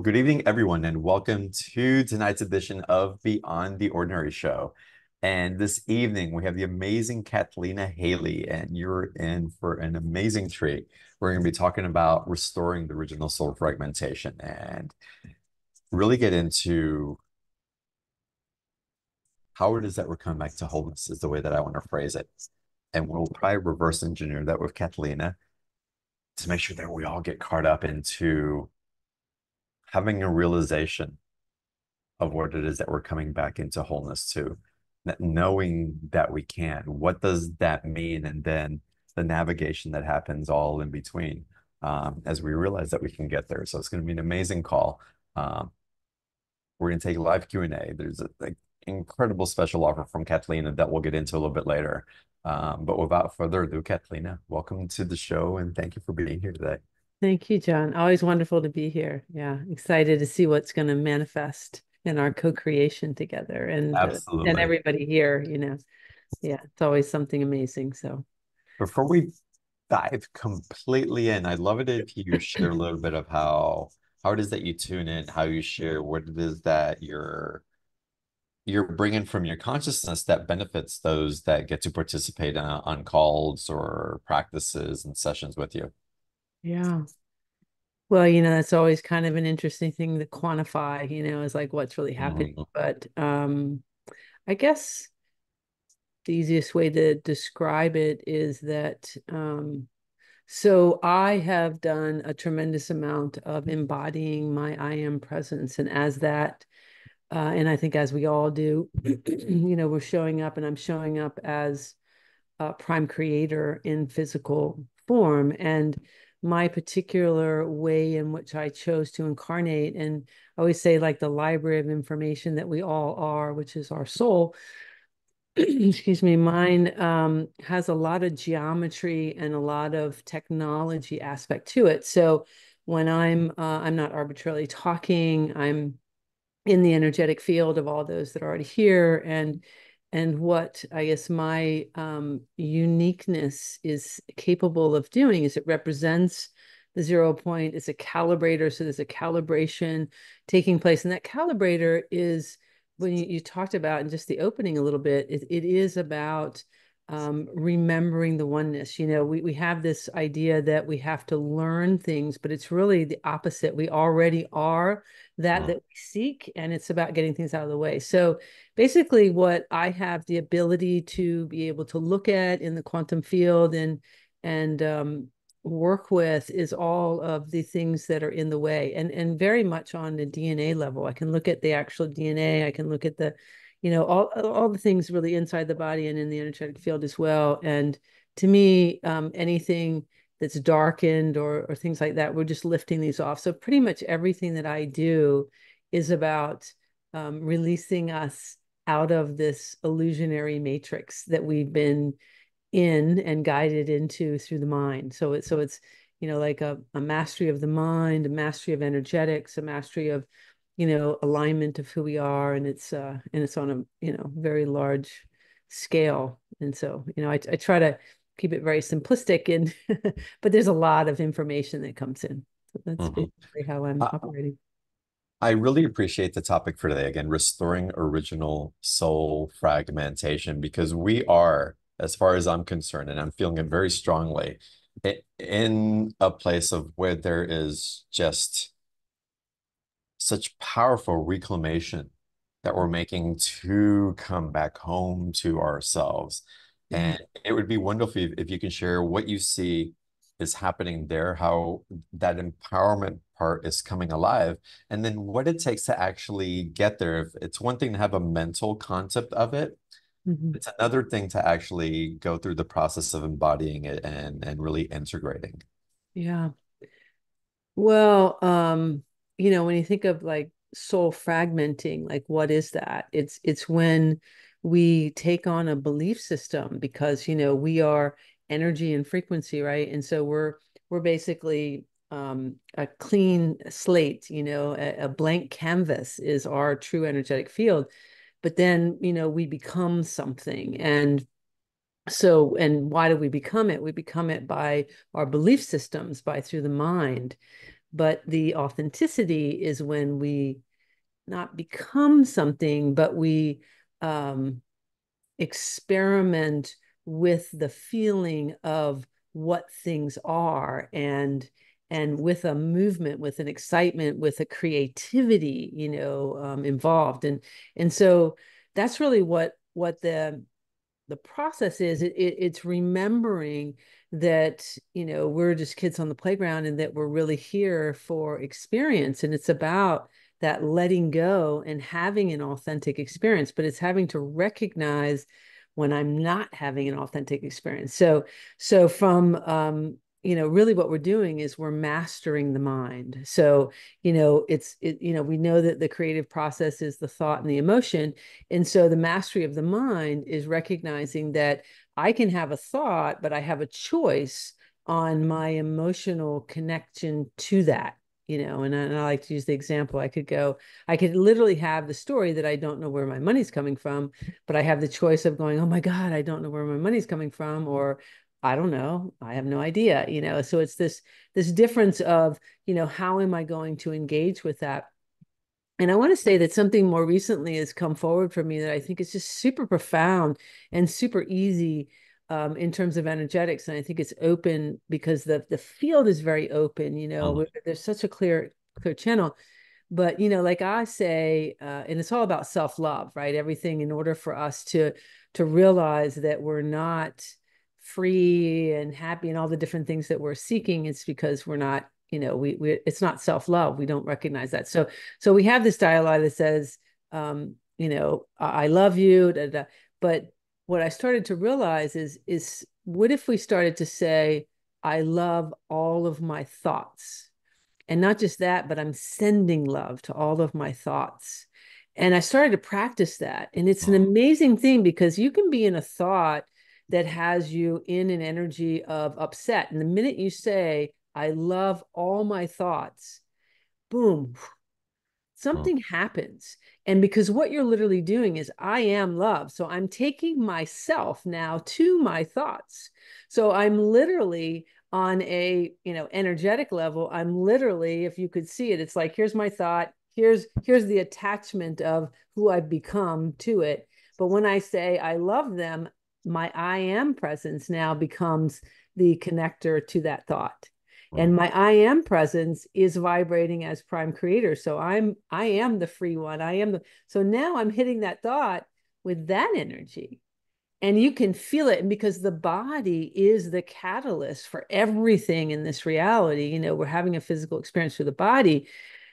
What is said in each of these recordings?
Good evening, everyone, and welcome to tonight's edition of Beyond the Ordinary Show. And this evening, we have the amazing Catalina Haley, and you're in for an amazing treat. We're going to be talking about restoring the original soul fragmentation and really get into how it is that we're coming back to wholeness, is the way that I want to phrase it. And we'll probably reverse engineer that with Catalina to make sure that we all get caught up into having a realization of what it is that we're coming back into wholeness to, that knowing that we can. What does that mean? And then the navigation that happens all in between as we realize that we can get there. So it's going to be an amazing call. We're going to take live Q&A. There's an incredible special offer from Catalina that we'll get into a little bit later. But without further ado, Catalina, welcome to the show and thank you for being here today. Thank you, John. Always wonderful to be here. Yeah, excited to see what's going to manifest in our co-creation together and Absolutely. everybody here. Yeah, it's always something amazing. So, Before we dive completely in, I'd love it if you share a little bit of how it is that you tune in, how you share what it is that you're bringing from your consciousness that benefits those that get to participate on calls or practices and sessions with you. yeah. Well, that's always kind of an interesting thing to quantify, is like what's really happening. Mhm. But I guess the easiest way to describe it is that so I have done a tremendous amount of embodying my I am presence. And as that and I think as we all do, we're showing up and I'm showing up as a prime creator in physical form. And my particular way in which I chose to incarnate, and I always say, like the library of information that we all are, which is our soul, excuse me, mine has a lot of geometry and a lot of technology aspect to it. So when I'm not arbitrarily talking, I'm in the energetic field of all those that are already here, and what I guess my uniqueness is capable of doing is it represents the 0 point. It's a calibrator, so there's a calibration taking place, and that calibrator is when you talked about in just the opening a little bit. It is about remembering the oneness. We have this idea that we have to learn things, but it's really the opposite. We already are that we seek, and it's about getting things out of the way. So basically what I have the ability to be able to look at in the quantum field and work with is all of the things that are in the way, and very much on the DNA level. I can look at the actual DNA. I can look at the all the things really inside the body and in the energetic field as well. And to me, anything that's darkened or things like that, we're just lifting these off. So pretty much everything that I do is about releasing us out of this illusionary matrix that we've been in and guided into through the mind. So it's like a mastery of the mind, a mastery of energetics, a mastery of alignment of who we are, and it's on a very large scale. And so I try to keep it very simplistic, and but there's a lot of information that comes in. So that's Mhm. basically how I'm I, operating. I really appreciate the topic for today. Again, restoring original soul fragmentation, because we are, as far as I'm concerned, and I'm feeling it very strongly, in a place of where there is just such powerful reclamation that we're making to come back home to ourselves. Mhm. And it would be wonderful if you can share what you see is happening there, how that empowerment part is coming alive, and then what it takes to actually get there. If it's one thing to have a mental concept of it, Mhm. it's another thing to actually go through the process of embodying it and really integrating. Yeah. Well, when you think of like soul fragmenting, like what is that? It's when we take on a belief system because we are energy and frequency, right? And so we're basically a clean slate, a blank canvas is our true energetic field. But then, we become something. And why do we become it? We become it by our belief systems, by through the mind. But the authenticity is when we not become something, but we um, experiment with the feeling of what things are, and with a movement, with an excitement, with a creativity, involved. And so that's really what the process is. It's remembering that we're just kids on the playground, and that we're really here for experience, and it's about that letting go and having an authentic experience. But it's having to recognize when I'm not having an authentic experience. So from really what we're doing is we're mastering the mind. So we know that the creative process is the thought and the emotion. And so the mastery of the mind is recognizing that I can have a thought, but I have a choice on my emotional connection to that. And I like to use the example. I could literally have the story that I don't know where my money's coming from, but I have the choice of going, oh my God, I don't know where my money's coming from, or I don't know, I have no idea. So it's this difference of, how am I going to engage with that? And I want to say that something more recently has come forward for me that I think is just super profound and super easy, in terms of energetics. And I think it's open because the field is very open. Mm. There's such a clear channel. But like I say, and it's all about self-love, right? Everything, in order for us to realize that we're not free and happy and all the different things that we're seeking, it's because we're not, we it's not self-love. We don't recognize that. So we have this dialogue that says, I love you, da, da. But what I started to realize is what if we started to say, I love all of my thoughts? And not just that, but I'm sending love to all of my thoughts. And I started to practice that. And it's an Mm. amazing thing, because you can be in a thought that has you in an energy of upset. And the minute you say, I love all my thoughts, boom, Mm. something happens. And because what you're literally doing is, I am love. So I'm taking myself now to my thoughts. So I'm literally on a, energetic level. I'm literally, if you could see it, it's like, here's my thought. Here's the attachment of who I've become to it. But when I say I love them, my I am presence now becomes the connector to that thought. Mm. And my I am presence is vibrating as prime creator. So I am the free one. So now I'm hitting that thought with that energy. And you can feel it. And because the body is the catalyst for everything in this reality, we're having a physical experience through the body.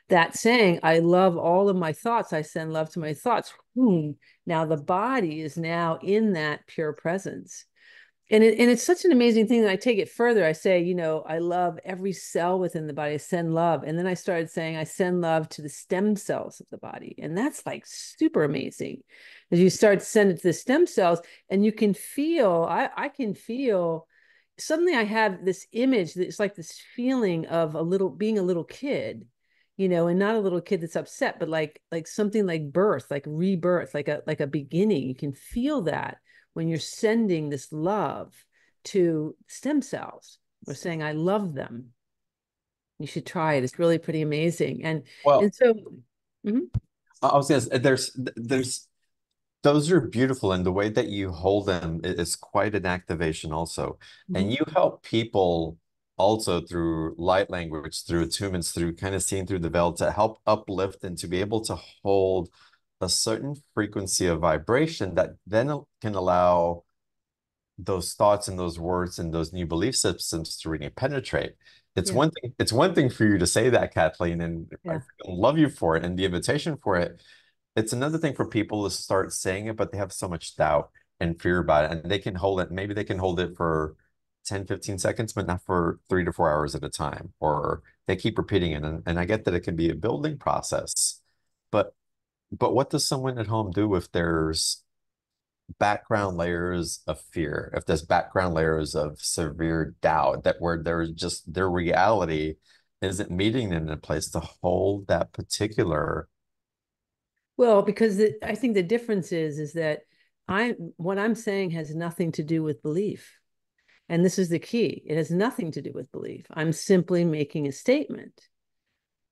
That saying, I love all of my thoughts, I send love to my thoughts. Now the body is now in that pure presence. And it's such an amazing thing that I take it further. I say, I love every cell within the body. I send love. And then I started saying, I send love to the stem cells of the body. And that's like super amazing. As you start to send it to the stem cells, and you can feel, I can feel, suddenly I have this image that's like this feeling of being a little kid, and not a little kid that's upset, but like something like birth, like rebirth, like a beginning. You can feel that when you're sending this love to stem cells. We're saying, I love them. You should try it. It's really pretty amazing. And Well, so, mhm, I was gonna say, there's those are beautiful, and the way that you hold them is quite an activation also. And mhm. you help people also through light language, through attunements, through kind of seeing through the veil to help uplift and to be able to hold a certain frequency of vibration that then can allow those thoughts and those words and those new belief systems to really penetrate. Yeah, It's one thing for you to say that, Kathleen, and I yeah. love you for it and the invitation for it. It's another thing for people to start saying it, but they have so much doubt and fear about it. And they can hold it, maybe they can hold it for 10, 15 seconds, but not for 3 to 4 hours at a time. Or they keep repeating it. And I get that it can be a building process. But what does someone at home do if there's background layers of fear, if there's background layers of severe doubt, that where there's just their reality isn't meeting them in a place to hold that particular. Well, because I think the difference is that what I'm saying has nothing to do with belief. And this is the key. It has nothing to do with belief. I'm simply making a statement.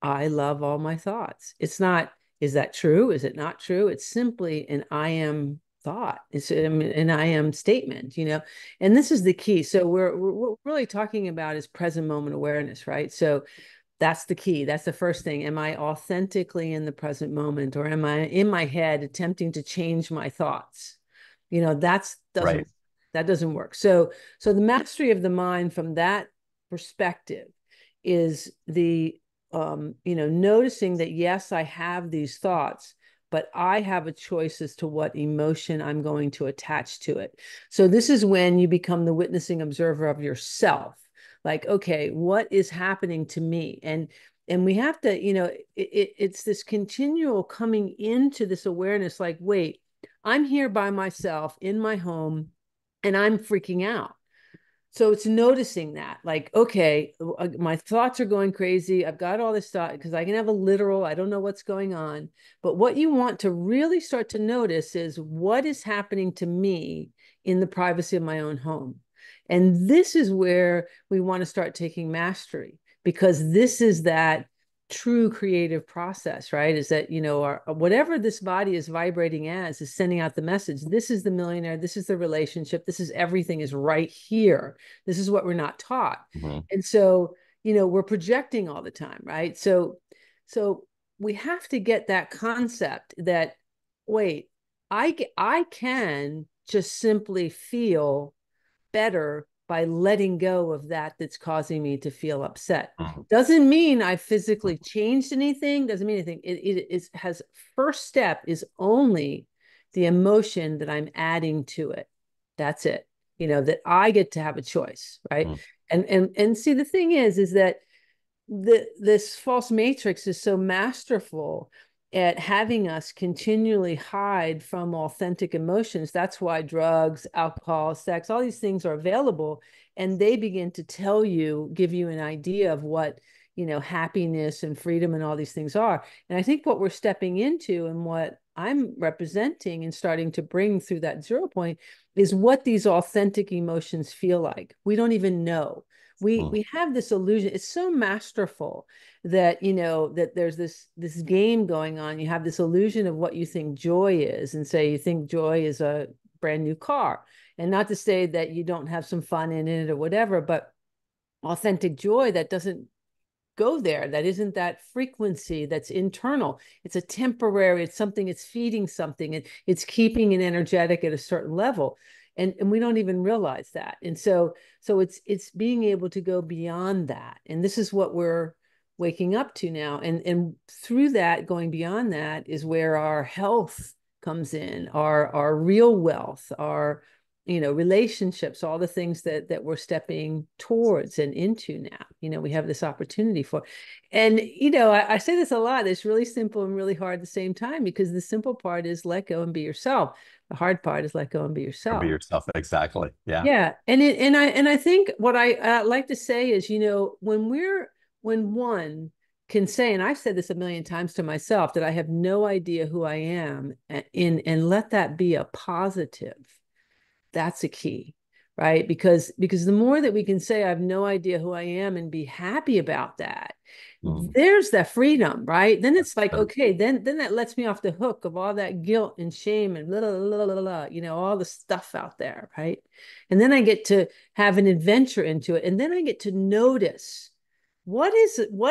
I love all my thoughts. It's not, is that true? Is it not true? It's simply an I am thought. It's an I am statement, and this is the key. So we're really talking about is present moment awareness, right? So that's the key. That's the first thing. Am I authentically in the present moment, or am I in my head attempting to change my thoughts? That's Right. doesn't work. So the mastery of the mind from that perspective is the noticing that yes, I have these thoughts, but I have a choice as to what emotion I'm going to attach to it. So this is when you become the witnessing observer of yourself. Like, okay, what is happening to me? And we have to, it's this continual coming into this awareness, like, wait, I'm here by myself in my home and I'm freaking out. So it's noticing that, like, okay, my thoughts are going crazy. I've got all this thought because I can have a literal, I don't know what's going on. But what you want to really start to notice is what is happening to me in the privacy of my own home. And this is where we want to start taking mastery, because this is that true creative process, right? Is that, whatever this body is vibrating as is sending out the message. This is the millionaire. This is the relationship. This is everything is right here. This is what we're not taught. Mhm. And so, we're projecting all the time, right? So we have to get that concept that, wait, I can just simply feel better by letting go of that that's causing me to feel upset. Mhm. Doesn't mean I physically changed anything, doesn't mean anything. It has, first step is only the emotion that I'm adding to it. That's it. That I get to have a choice, right? Mhm. And see, the thing is that this false matrix is so masterful at having us continually hide from authentic emotions. That's why drugs, alcohol, sex, all these things are available, and they begin to tell you, give you an idea of what happiness and freedom and all these things are. And I think what we're stepping into, and what I'm representing and starting to bring through that 0 point, is what these authentic emotions feel like. We don't even know. Mhm. We have this illusion. It's so masterful that that there's this game going on. You have this illusion of what you think joy is, and say you think joy is a brand new car. And not to say that you don't have some fun in it or whatever, but authentic joy that doesn't go there, that isn't that frequency, that's internal. It's a temporary, it's something, it's feeding something, it's keeping it energetic at a certain level. And we don't even realize that. And so it's being able to go beyond that. And this is what we're waking up to now. And through that, going beyond that, is where our health comes in, our real wealth, our relationships, all the things that we're stepping towards and into now. We have this opportunity for. And I say this a lot. It's really simple and really hard at the same time, because the simple part is let go and be yourself. The hard part is let go and be Or be yourself. yourself. Exactly. Yeah. Yeah. And I think what I like to say is, when one can say, and I've said this a million times to myself, that I have no idea who I am, and let that be a positive. That's a key, right? Because the more that we can say I have no idea who I am and be happy about that, Mhm. there's that freedom, right? Then it's like, But okay, then that lets me off the hook of all that guilt and shame and blah, blah, blah, blah, blah, all the stuff out there, right? And then I get to have an adventure into it, and then I get to notice, what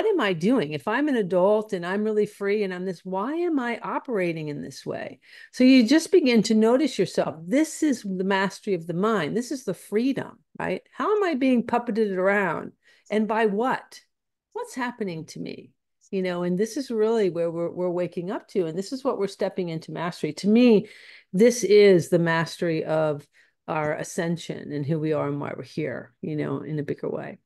am I doing? If I'm an adult and I'm really free and I'm this, why am I operating in this way? So you just begin to notice yourself. This is the mastery of the mind. This is the freedom, right? How am I being puppeted around? And by what? What's happening to me? And this is really where we're waking up to. And this is what we're stepping into mastery. To me, this is the mastery of our ascension and who we are and why we're here, in a bigger way.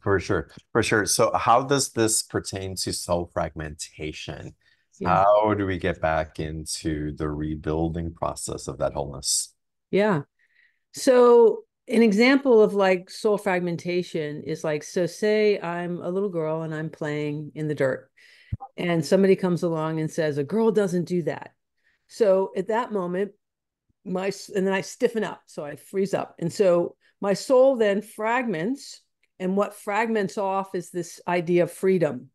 for sure. For sure. So how does this pertain to soul fragmentation? Yeah. How do we get back into the rebuilding process of that wholeness? Yeah. So an example of like soul fragmentation is like, so say I'm a little girl and I'm playing in the dirt, and somebody comes along and says, a girl doesn't do that. So at that moment, and then I stiffen up. So I freeze up. And so my soul then fragments. And what fragments off is this idea of freedom.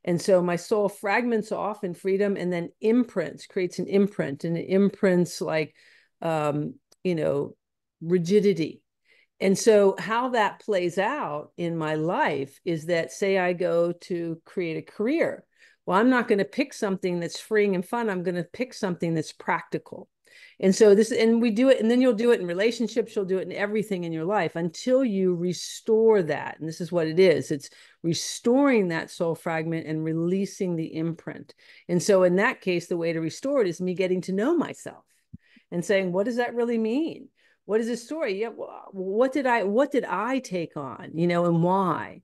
And so my soul fragments off in freedom and then imprints, creates an imprint, and it imprints like, um, you know, rigidity. And so how that plays out in my life is that, say I go to create a career. Well, I'm not going to pick something that's freeing and fun. I'm going to pick something that's practical. And so this, and we do it, and then you'll do it in relationships, you'll do it in everything in your life until you restore that. And this is what it is. It's restoring that soul fragment and releasing the imprint. And so in that case, the way to restore it is me getting to know myself and saying, what does that really mean? What is the story? Yeah, what did I take on, and why?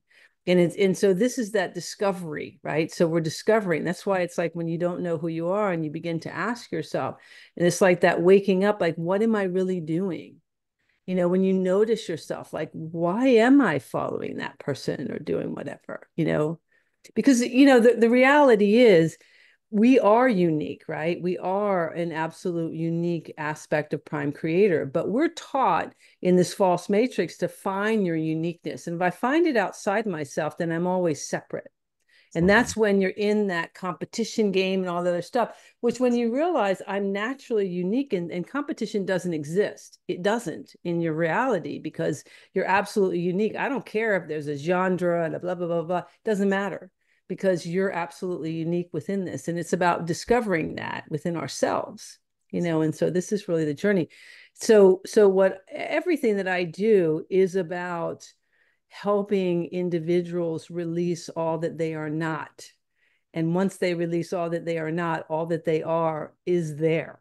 And so this is that discovery, right? So we're discovering. That's why it's like when you don't know who you are and you begin to ask yourself, and it's like that waking up, like, what am I really doing? When you notice yourself, like, why am I following that person or doing whatever? Because the reality is we are unique, right? We are an absolute unique aspect of Prime Creator, but we're taught in this false matrix to find your uniqueness. And if I find it outside myself, then I'm always separate. And Mhm. that's when you're in that competition game and all the other stuff, which when you realize I'm naturally unique and competition doesn't exist, it doesn't in your reality because you're absolutely unique. I don't care if there's a genre and a blah, blah, blah, blah. It doesn't matter because you're absolutely unique within this. And it's about discovering that within ourselves, and so this is really the journey. So what everything that I do is about helping individuals release all that they are not. And once they release all that they are not, all that they are is there.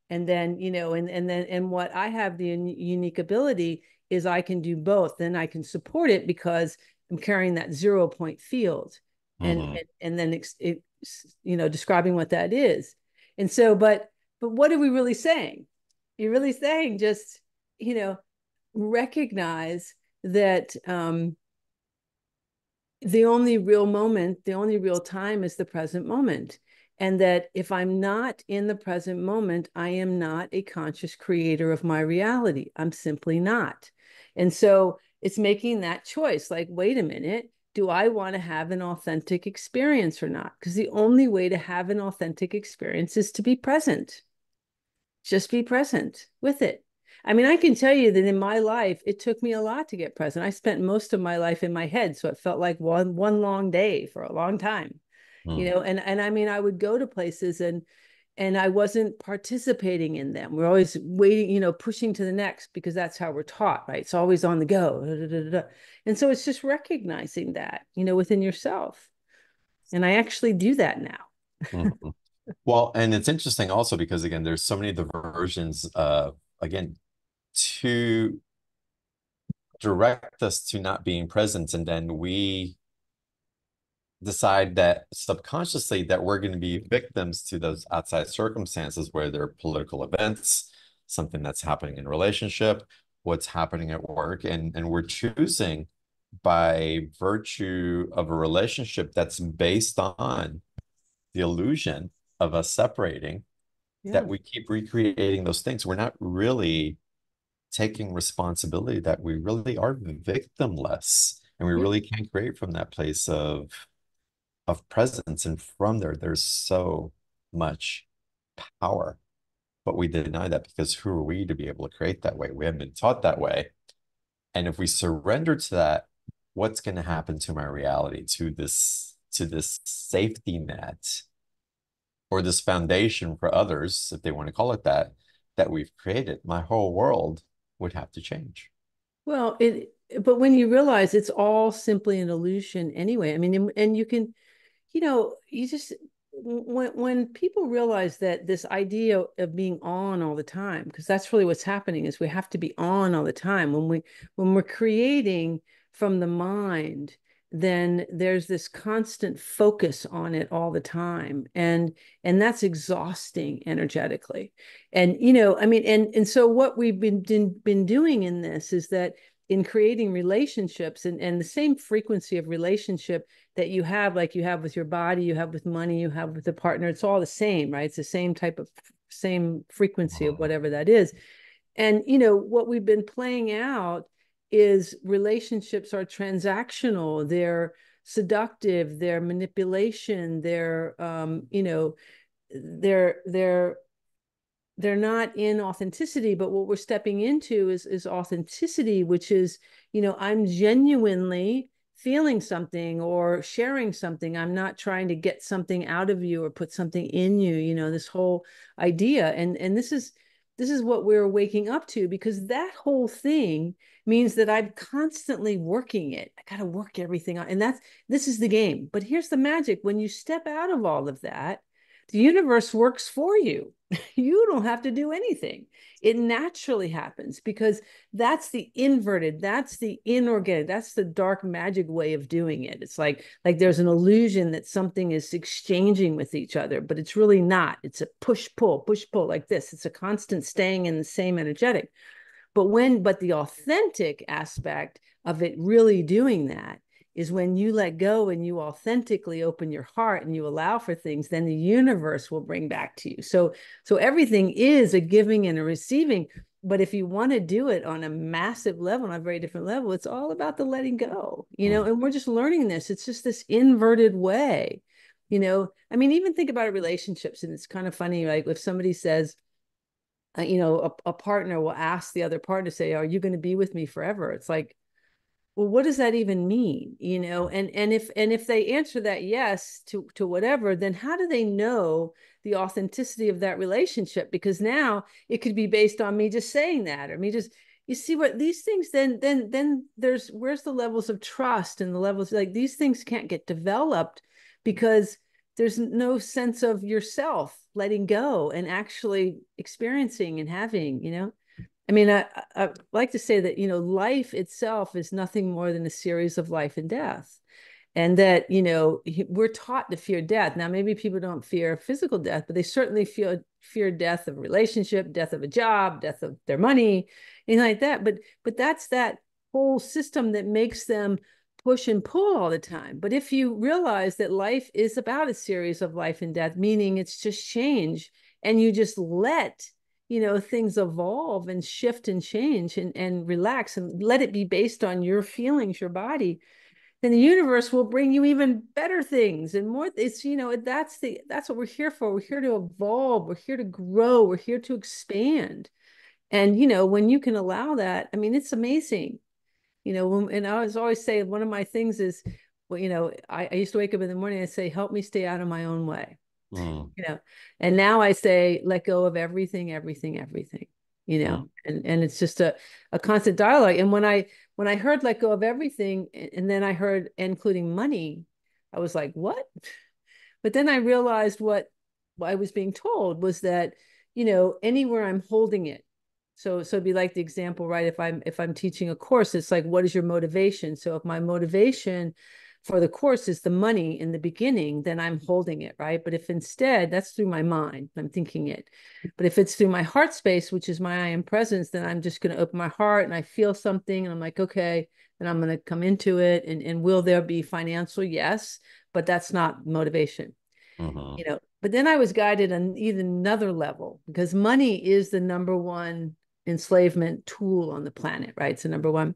And then, and what I have the unique ability is I can do both. Then I can support it because I'm carrying that 0 point field and Mhm. then describing what that is. And so, but what are we really saying? You're really saying just, recognize that the only real moment, the only real time is the present moment. And that if I'm not in the present moment, I am not a conscious creator of my reality. I'm simply not. And so it's making that choice like, wait a minute, do I want to have an authentic experience or not? Because the only way to have an authentic experience is to be present. Just be present with it. I mean, I can tell you that in my life, it took me a lot to get present. I spent most of my life in my head, so it felt like one long day for a long time, Mhm. and I mean, I would go to places and I wasn't participating in them. We're always waiting, pushing to the next because that's how we're taught, right? It's always on the go. Da, da, da, da. And so it's just recognizing that, within yourself. And I actually do that now. Mhm. Well, and it's interesting also because again, there's so many diversions again to direct us to not being present, and then we decide that subconsciously that we're going to be victims to those outside circumstances, where there are political events, something that's happening in a relationship, what's happening at work, and we're choosing by virtue of a relationship that's based on the illusion of us separating, that Yeah. we keep recreating those things. We're not really taking responsibility, that we really are victimless, and we Yeah. really can create from that place of presence. And from there, there's so much power, but we deny that because who are we to be able to create that way? We haven't been taught that way. And if we surrender to that, what's going to happen to my reality, to this safety net, or this foundation for others, if they want to call it that, that we've created? My whole world would have to change. Well, but when you realize it's all simply an illusion anyway, I mean, and you can, you just, when people realize that this idea of being on all the time, because that's really what's happening, is we have to be on all the time. When we're creating from the mind, then there's this constant focus on it all the time, and that's exhausting energetically. And I mean, and so what we've been doing in this is that in creating relationships and the same frequency of relationship that you have, like you have with your body, you have with money, you have with a partner, it's all the same, right? It's the same type of same frequency of Mhm. whatever that is. And what we've been playing out is relationships are transactional. They're seductive, their manipulation, their their they're not in authenticity, but what we're stepping into is authenticity, which is, I'm genuinely feeling something or sharing something. I'm not trying to get something out of you or put something in you, this whole idea. And this is what we're waking up to, because that whole thing means that I'm constantly working it. I got to work everything out. And this is the game. But here's the magic. When you step out of all of that, the universe works for you. You don't have to do anything. It naturally happens, because that's the inverted, that's the inorganic, that's the dark magic way of doing it. It's like there's an illusion that something is exchanging with each other, but it's really not. It's a push pull like this. It's a constant staying in the same energetic. But the authentic aspect of it really doing that is when you let go and you authentically open your heart and you allow for things, then the universe will bring back to you. So everything is a giving and a receiving. But if you want to do it on a massive level, on a very different level, it's all about the letting go, Mm. and we're just learning this. It's just this inverted way, I mean, even think about relationships. And it's kind of funny, like if somebody says, a partner will ask the other partner, say, are you going to be with me forever? It's like, well, what does that even mean? And if they answer that yes to whatever, then how do they know the authenticity of that relationship? Because now it could be based on me just saying that, or me just, you see what these things, then where's the levels of trust, and the levels, like, these things can't get developed because there's no sense of yourself letting go and actually experiencing and having. I mean, I like to say that, life itself is nothing more than a series of life and death. And that, we're taught to fear death. Now, maybe people don't fear physical death, but they certainly fear death of a relationship, death of a job, death of their money, anything like that. But that's that whole system that makes them push and pull all the time. But if you realize that life is about a series of life and death, meaning it's just change, and you just let things evolve and shift and change, and relax and let it be based on your feelings, your body, then the universe will bring you even better things and more. It's, that's what we're here for. We're here to evolve. We're here to grow. We're here to expand. And, when you can allow that, I mean, it's amazing. And I always say, one of my things is, well, I used to wake up in the morning and say, help me stay out of my own way. Mm. you know and now I say, let go of everything, everything. Mm. And it's just a constant dialogue. And when I heard let go of everything, and then I heard including money, I was like, what? But then I realized what I was being told was that, anywhere I'm holding it. So it'd be like the example, right? If I'm teaching a course, it's like, what is your motivation? So if my motivation for the course is the money in the beginning, then I'm holding it, right? But if instead that's through my mind, I'm thinking it. But if it's through my heart space, which is my I am presence, then I'm just going to open my heart and I feel something and I'm like, okay, then I'm going to come into it. And will there be financial? Yes, but that's not motivation. Mhm. But then I was guided on even another level, because money is the number one enslavement tool on the planet, right? It's the number one.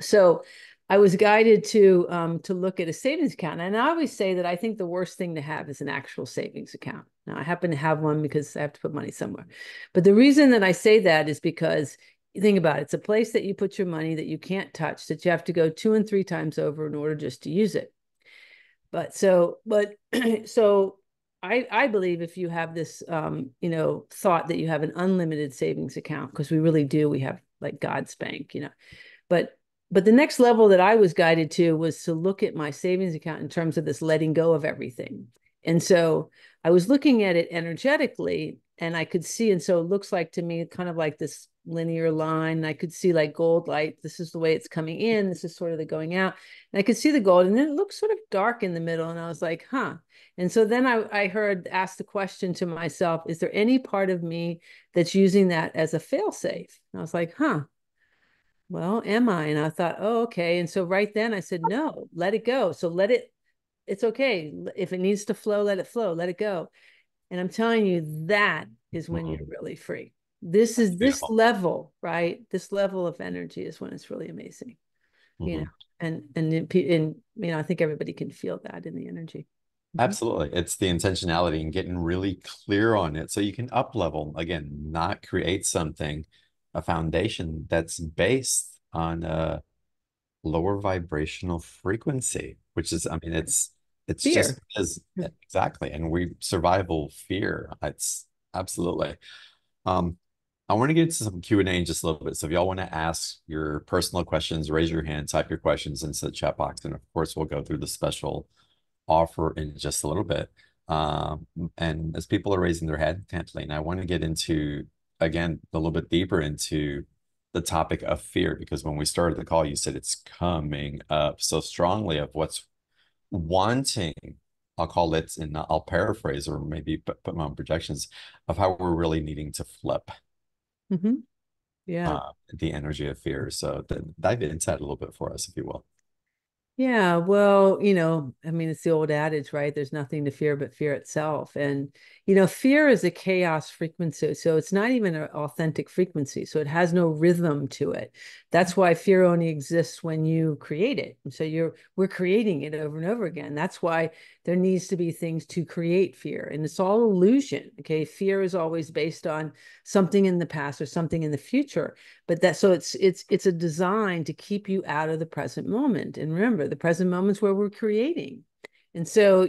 So I was guided to look at a savings account. And I always say that I think the worst thing to have is an actual savings account. Now, I happen to have one because I have to put money somewhere. But the reason that I say that is because you think about it, it's a place that you put your money that you can't touch, that you have to go 2 and 3 times over in order just to use it. But so I believe if you have this thought that you have an unlimited savings account, because we really do, we have like God's bank. But but the next level that I was guided to was to look at my savings account in terms of this letting go of everything. And so I was looking at it energetically, and I could see, and so it looks like to me kind of like this linear line. I could see like gold light. This is the way it's coming in. This is sort of the going out. And I could see the gold, and then it looked sort of dark in the middle. And I was like, huh. And so then I heard ask the question to myself, is there any part of me that's using that as a fail safe? And I was like, huh, well, am I? And I thought, oh, okay. And so right then I said, no, let it go. So it's okay. If it needs to flow, let it flow, let it go. And I'm telling you, that is when you're Mhm. really free. This That's is this beautiful. level, right? This level of energy is when it's really amazing, you know. Mhm. And I think everybody can feel that in the energy. Mhm. Absolutely. It's the intentionality and getting really clear on it so you can up level again, not create something, a foundation that's based on a lower vibrational frequency, which is, I mean, it's just Fear. as exactly. And we survival fear. It's absolutely. Um, I want to get into some Q&A in just a little bit. So if y'all want to ask your personal questions, raise your hand, type your questions into the chat box. And of course, we'll go through the special offer in just a little bit. Um, and as people are raising their head, Kathleen, I want to get into, again, a little bit deeper into the topic of fear, because when we started the call, you said it's coming up so strongly of what's wanting, I'll call it, and I'll paraphrase or maybe put my own projections of how we're really needing to flip Hmm. Yeah. the energy of fear. So dive into that a little bit for us, if you will. Yeah, well, it's the old adage, right? There's nothing to fear but fear itself. And, fear is a chaos frequency. So it's not even an authentic frequency. So it has no rhythm to it. That's why fear only exists when you create it. And so we're creating it over and over again. That's why there needs to be things to create fear. And it's all illusion. Okay. Fear is always based on something in the past or something in the future, but that so it's a design to keep you out of the present moment. And remember, the present moment's where we're creating. And so,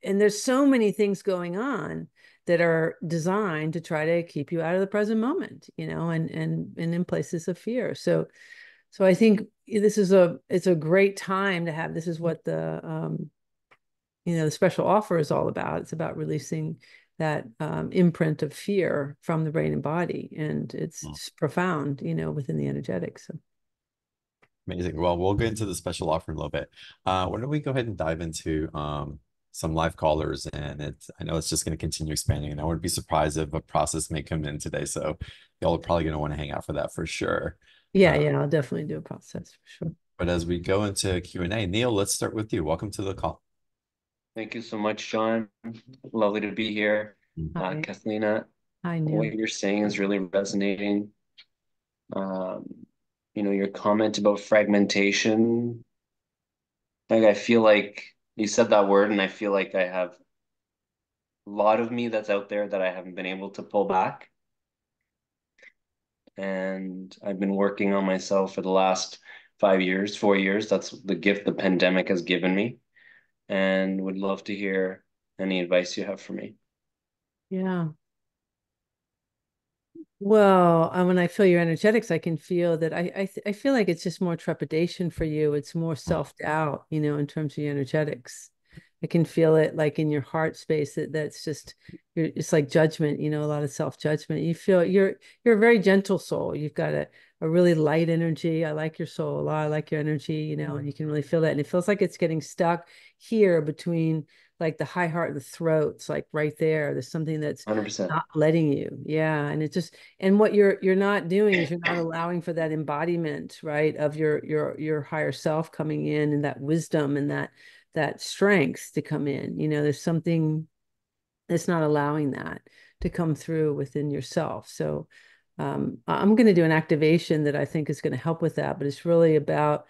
and there's so many things going on that are designed to try to keep you out of the present moment, and in places of fear. So I think it's a great time to have. This is what the special offer is all about. It's about releasing that imprint of fear from the brain and body, and it's Mm. just profound, within the energetics. So. Amazing. Well, we'll get into the special offer in a little bit. Why don't we go ahead and dive into some live callers, and I know it's just going to continue expanding, and I wouldn't be surprised if a process may come in today. So y'all are probably going to want to hang out for that for sure. Yeah, Uh, yeah, I'll definitely do a process for sure. but as we go into Q&A, Neil, let's start with you. Welcome to the call. Thank you so much, John. Lovely to be here. Hi, Kathlina, hi, what Neil. you're saying is really resonating. Um, your comment about fragmentation, like I feel like you said that word, and I feel like I have a lot of me that's out there that I haven't been able to pull back. And I've been working on myself for the last 5 years, 4 years. That's the gift the pandemic has given me, and would love to hear any advice you have for me. Yeah. Well, when I feel your energetics, I can feel that I feel like it's just more trepidation for you. It's more Mm. self-doubt, in terms of your energetics. I can feel it like in your heart space that's just it's like judgment, a lot of self-judgment. You feel you're a very gentle soul. You've got a really light energy. I like your soul a lot. I like your energy, and you can really feel that. And it feels like it's getting stuck here between like the high heart and the throat. It's like right there. There's something that's 100%. not letting you. Yeah. And it just and what you're not doing is you're not allowing for that embodiment, right, of your higher self coming in, and that wisdom and that strength to come in. There's something that's not allowing that to come through within yourself. So I'm going to do an activation that I think is going to help with that, but it's really about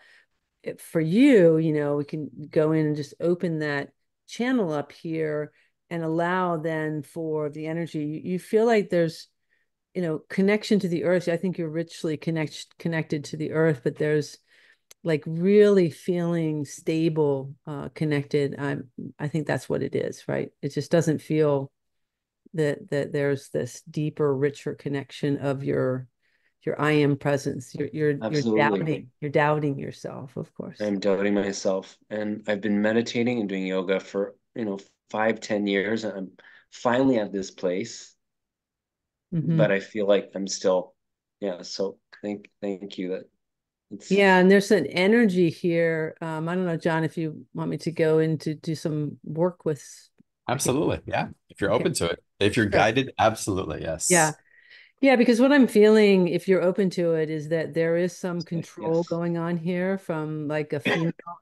for you, we can go in and just open that channel up here and allow then for the energy. You feel like there's, connection to the earth. I think you're richly connected to the earth, but there's like really feeling stable, connected. I think that's what it is, right? It just doesn't feel that there's this deeper, richer connection of your I am presence. You're Absolutely. doubting yourself, of course. I'm doubting myself. And I've been meditating and doing yoga for, 5, 10 years. And I'm finally at this place, Hmm. but I feel like I'm still, yeah. So thank you that it's Yeah, and there's an energy here. I don't know, John, if you want me to go in to do some work with, I can. Absolutely. Yeah. If you're Okay, open to it, if you're sure. guided, absolutely. Yeah. Yes. Yeah, because what I'm feeling, if you're open to it, is that there is some control yes, going on here from like a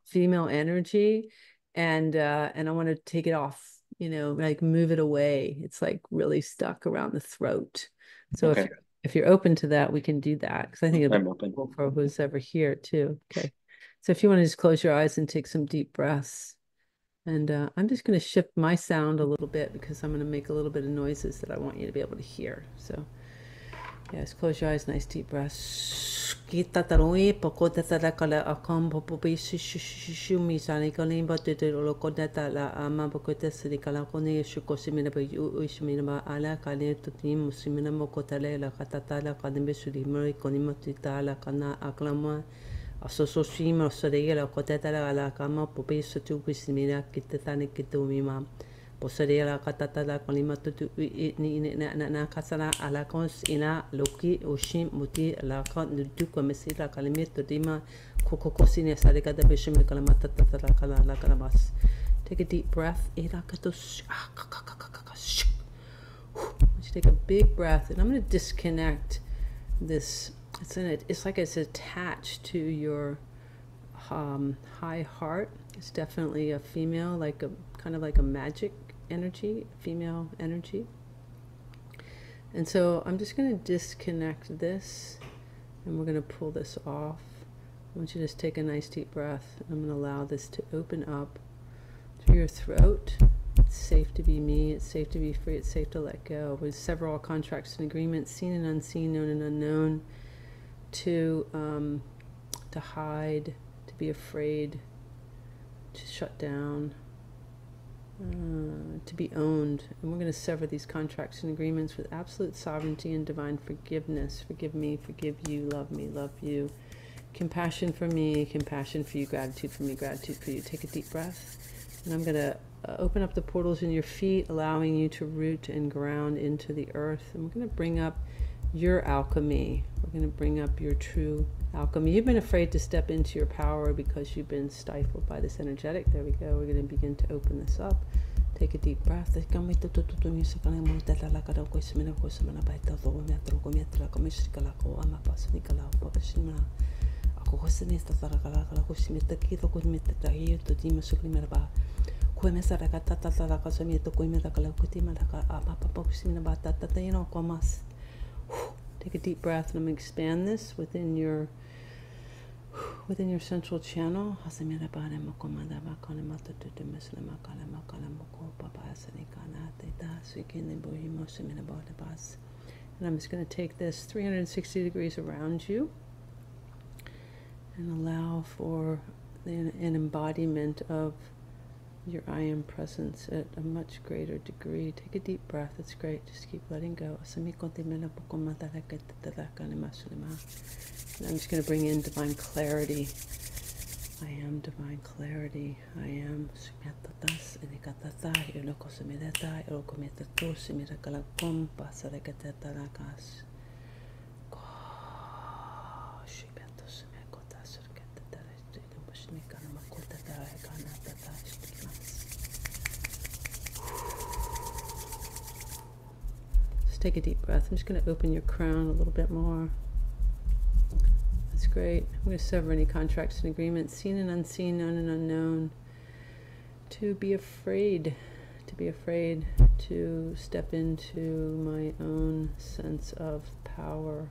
female energy, and I want to take it off, like move it away. It's like really stuck around the throat. So if okay, you're open to that, we can do that because I think it'll be I'm open. helpful for who's ever here too. Okay. So if you want to just close your eyes and take some deep breaths. And I'm just going to shift my sound a little bit because I'm going to make a little bit of noises that I want you to be able to hear. So, yes, close your eyes, nice deep breaths. Asososhima Soreela Cotatala la Cama Popesa tu Pismina Kitatani Kitumima Posareela Catatala Colimatu na Casana Alacons ina Loki Oshim Muti la Duke Mesila Calimito Dima Cocosina Sarika de Bishim Calamata la Calabas. Take a deep breath. Take a big breath, and I'm going to disconnect this. It's like it's attached to your high heart. It's definitely a female, like a kind of like a magic energy, female energy. And so I'm just going to disconnect this, and we're going to pull this off. I want you to just take a nice deep breath. I'm going to allow this to open up through your throat. It's safe to be me. It's safe to be free. It's safe to let go. We sever all contracts and agreements, seen and unseen, known and unknown, to hide, to be afraid, to shut down, to be owned. And we're going to sever these contracts and agreements with absolute sovereignty and divine forgiveness. Forgive me, forgive you, love me, love you. Compassion for me, compassion for you, gratitude for me, gratitude for you. Take a deep breath. And I'm going to open up the portals in your feet, allowing you to root and ground into the earth. And we're going to bring up your alchemy. We're going to bring up your true alchemy. You've been afraid to step into your power because you've been stifled by this energetic. There we go. We're going to begin to open this up. Take a deep breath. Take a deep breath, and I'm going to expand this within your central channel. And I'm just going to take this 360 degrees around you and allow for an embodiment of your I am presence at a much greater degree. Take a deep breath. It's great. Just keep letting go. And I'm just going to bring in divine clarity. I am divine clarity. I am. Take a deep breath. I'm just going to open your crown a little bit more. That's great. I'm going to sever any contracts and agreements, seen and unseen, known and unknown. To be afraid, to step into my own sense of power.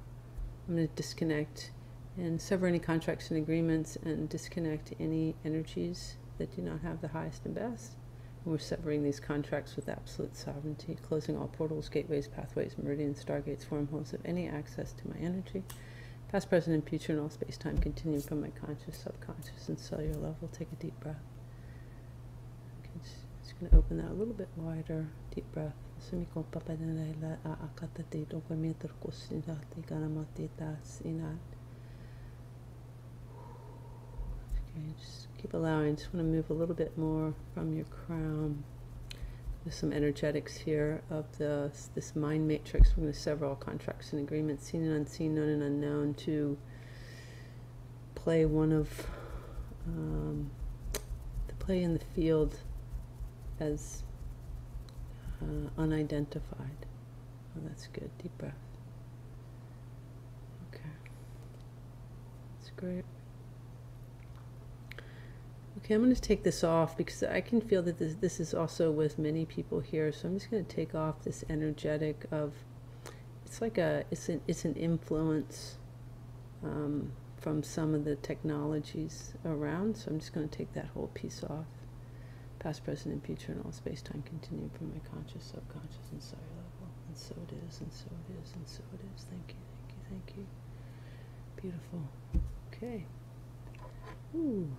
I'm going to disconnect and sever any contracts and agreements and disconnect any energies that do not have the highest and best. We're severing these contracts with absolute sovereignty, closing all portals, gateways, pathways, meridians, stargates, wormholes of any access to my energy, past, present, and future, and all space-time continuing from my conscious, subconscious, and cellular level. Take a deep breath. Okay, just going to open that a little bit wider. Deep breath. Okay, just keep allowing. Just want to move a little bit more from your crown. There's some energetics here of this mind matrix. We're going to sever all contracts and agreements, seen and unseen, known and unknown, to play play in the field as unidentified. Oh, that's good. Deep breath. Okay, that's great. Okay, I'm going to take this off because I can feel that this is also with many people here. So I'm just going to take off this energetic of, it's like it's an influence from some of the technologies around. So I'm just going to take that whole piece off. Past, present, and future, and all space-time continuum from my conscious, subconscious, and cellular level. And so it is, and so it is, and so it is. Thank you, thank you, thank you. Beautiful. Okay. Ooh.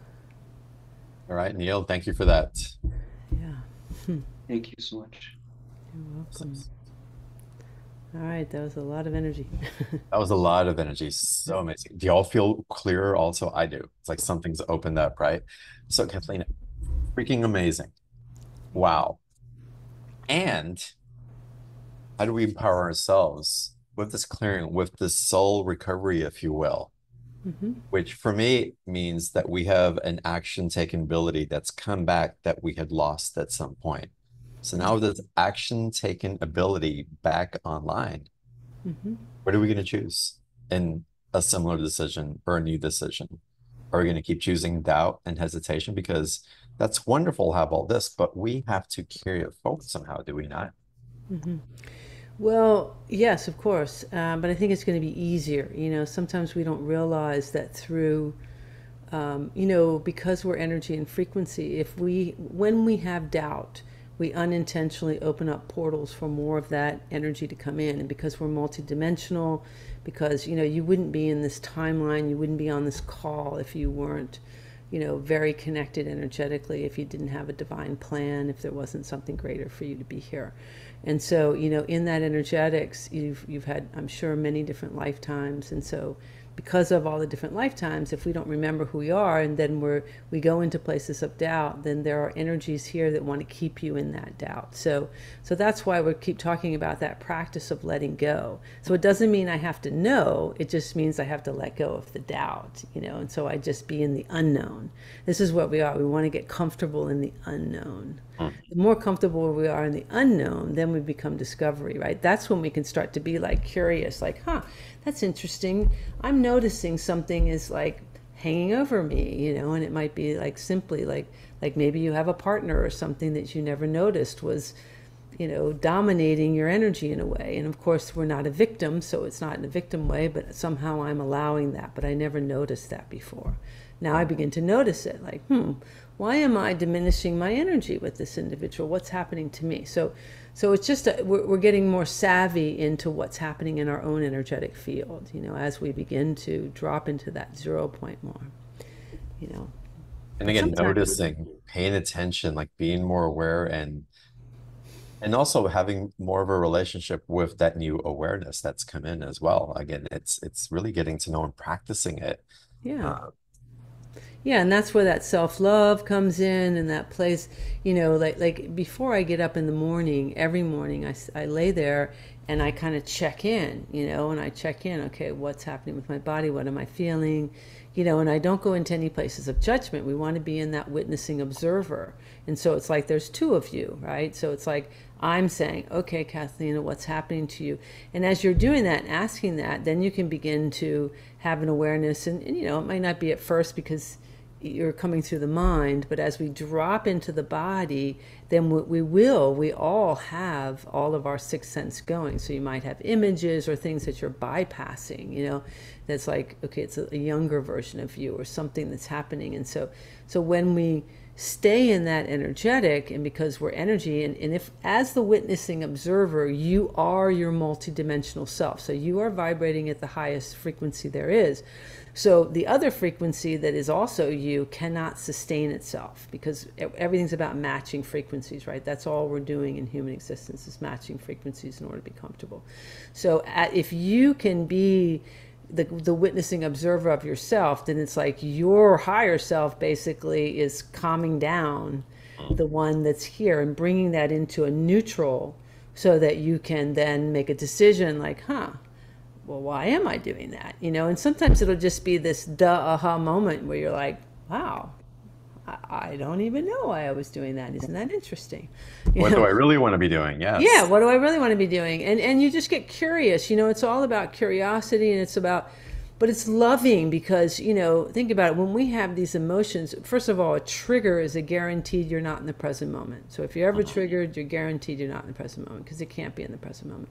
All right, Neil, thank you for that. Yeah. Thank you so much. You're welcome. All right, that was a lot of energy. That was a lot of energy. So amazing. Do y'all feel clearer also? I do. It's like something's opened up, right? So Kathleen, freaking amazing. Wow. And how do we empower ourselves with this clearing, with this soul recovery, if you will? Which for me means that we have an action taking ability that's come back that we had lost at some point. So now with this action taking ability back online, what are we going to choose in a similar decision or a new decision? Are we going to keep choosing doubt and hesitation? Because that's wonderful to have all this, but we have to carry it forward somehow, do we not? Well, yes, of course. But I think it's going to be easier. Sometimes we don't realize that through, because we're energy and frequency, when we have doubt, we unintentionally open up portals for more of that energy to come in. And because we're multidimensional, because, you wouldn't be in this timeline, you wouldn't be on this call if you weren't, very connected energetically, if you didn't have a divine plan, if there wasn't something greater for you to be here. And so, in that energetics, you've had, I'm sure, many different lifetimes. And so because of all the different lifetimes, if we don't remember who we are, and then we go into places of doubt, then there are energies here that want to keep you in that doubt. So that's why we keep talking about that practice of letting go. So it doesn't mean I have to know, it just means I have to let go of the doubt, and so I just be in the unknown. This is what we are. We want to get comfortable in the unknown. The more comfortable we are in the unknown, then we become discovery, right? That's when we can start to be like curious, like, that's interesting. I'm noticing something is like hanging over me, and it might be like simply like maybe you have a partner or something that you never noticed was, dominating your energy in a way. And of course, we're not a victim, so it's not in a victim way, but somehow I'm allowing that, but I never noticed that before. Now I begin to notice it, like, why am I diminishing my energy with this individual? What's happening to me? So it's just we're getting more savvy into what's happening in our own energetic field, as we begin to drop into that 0 point more, And again, noticing, paying attention, like being more aware, and also having more of a relationship with that new awareness that's come in as well. Again, it's really getting to know and practicing it. Yeah. Yeah, and that's where that self-love comes in, and that place, like before I get up in the morning, every morning I lay there and I kind of check in, and I check in, okay, what's happening with my body? What am I feeling? And I don't go into any places of judgment. We want to be in that witnessing observer. And so it's like there's two of you, right? So it's like I'm saying, okay, Kathleen, what's happening to you? And as you're doing that and asking that, then you can begin to have an awareness. And it might not be at first because you're coming through the mind, but as we drop into the body, then we all have all of our sixth sense going. So you might have images or things that you're bypassing, that's like, okay, it's a younger version of you or something that's happening. And so when we stay in that energetic, and because we're energy, and if as the witnessing observer, you are your multidimensional self, so you are vibrating at the highest frequency there is. So the other frequency that is also you cannot sustain itself, because everything's about matching frequencies, right? That's all we're doing in human existence, is matching frequencies in order to be comfortable. So if you can be the witnessing observer of yourself, then it's like your higher self basically is calming down the one that's here and bringing that into a neutral, so that you can then make a decision like, well, why am I doing that? And sometimes it'll just be this aha moment where you're like, wow, I don't even know why I was doing that. Isn't that interesting? What do I really want to be doing? Yes. Yeah, what do I really want to be doing? And you just get curious. It's all about curiosity, and it's about, but it's loving, because, think about it. When we have these emotions, first of all, a trigger is a guaranteed you're not in the present moment. So if you're ever triggered, you're guaranteed you're not in the present moment, because it can't be in the present moment.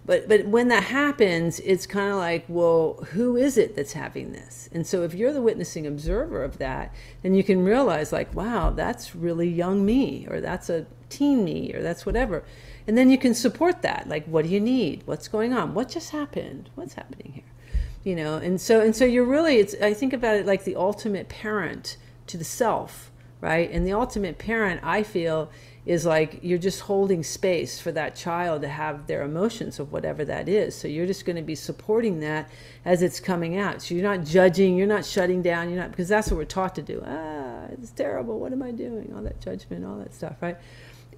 But when that happens, it's kind of like, well, who is it that's having this? And so if you're the witnessing observer of that, then you can realize like, wow, that's really young me, or that's a teen me, or that's whatever. And then you can support that. Like, what do you need? What's going on? What just happened? What's happening here? And so you're really, it's, I think about it like the ultimate parent to the self, right? And the ultimate parent, I feel, is like you're just holding space for that child to have their emotions of whatever that is. So you're just going to be supporting that as it's coming out. So you're not judging, you're not shutting down, you're not, because that's what we're taught to do. It's terrible. What am I doing? All that judgment, all that stuff, right?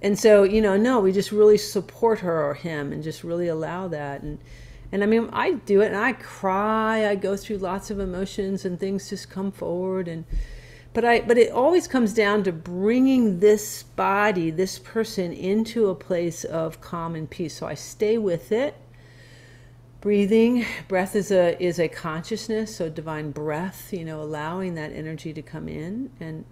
And so, no, we just really support her or him and just really allow that. And I mean, I do it and I cry, I go through lots of emotions and things just come forward. But it always comes down to bringing this body, this person, into a place of calm and peace. So I stay with it. Breathing, breath is a consciousness, so divine breath, allowing that energy to come in. And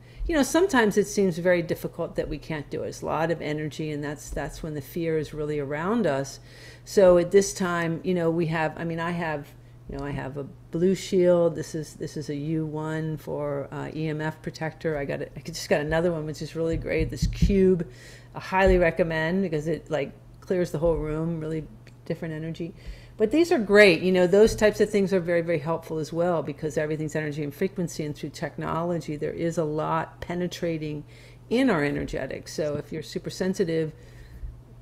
sometimes it seems very difficult that we can't do it. It's a lot of energy, and that's when the fear is really around us. So at this time, we have, I have a blue shield. This is a U1 for EMF protector. I just got another one, which is really great. This cube, I highly recommend because it like clears the whole room, really different energy. But these are great. Those types of things are very, very helpful as well, because everything's energy and frequency, and through technology, there is a lot penetrating in our energetics. So if you're super sensitive,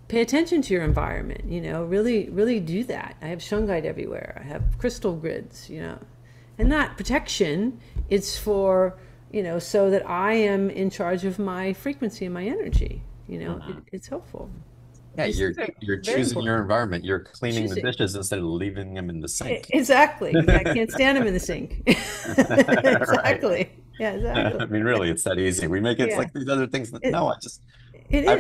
pay attention to your environment, really, really do that. I have shungite everywhere. I have crystal grids, and not protection. It's for, so that I am in charge of my frequency and my enery. It's helpful. Yeah, you're choosing your environment. You're cleaning the dishes instead of leaving them in the sink. Exactly. I can't stand them in the sink. Exactly. Right. Yeah, exactly. I mean, really, it's that easy. We make it like these other things. No, I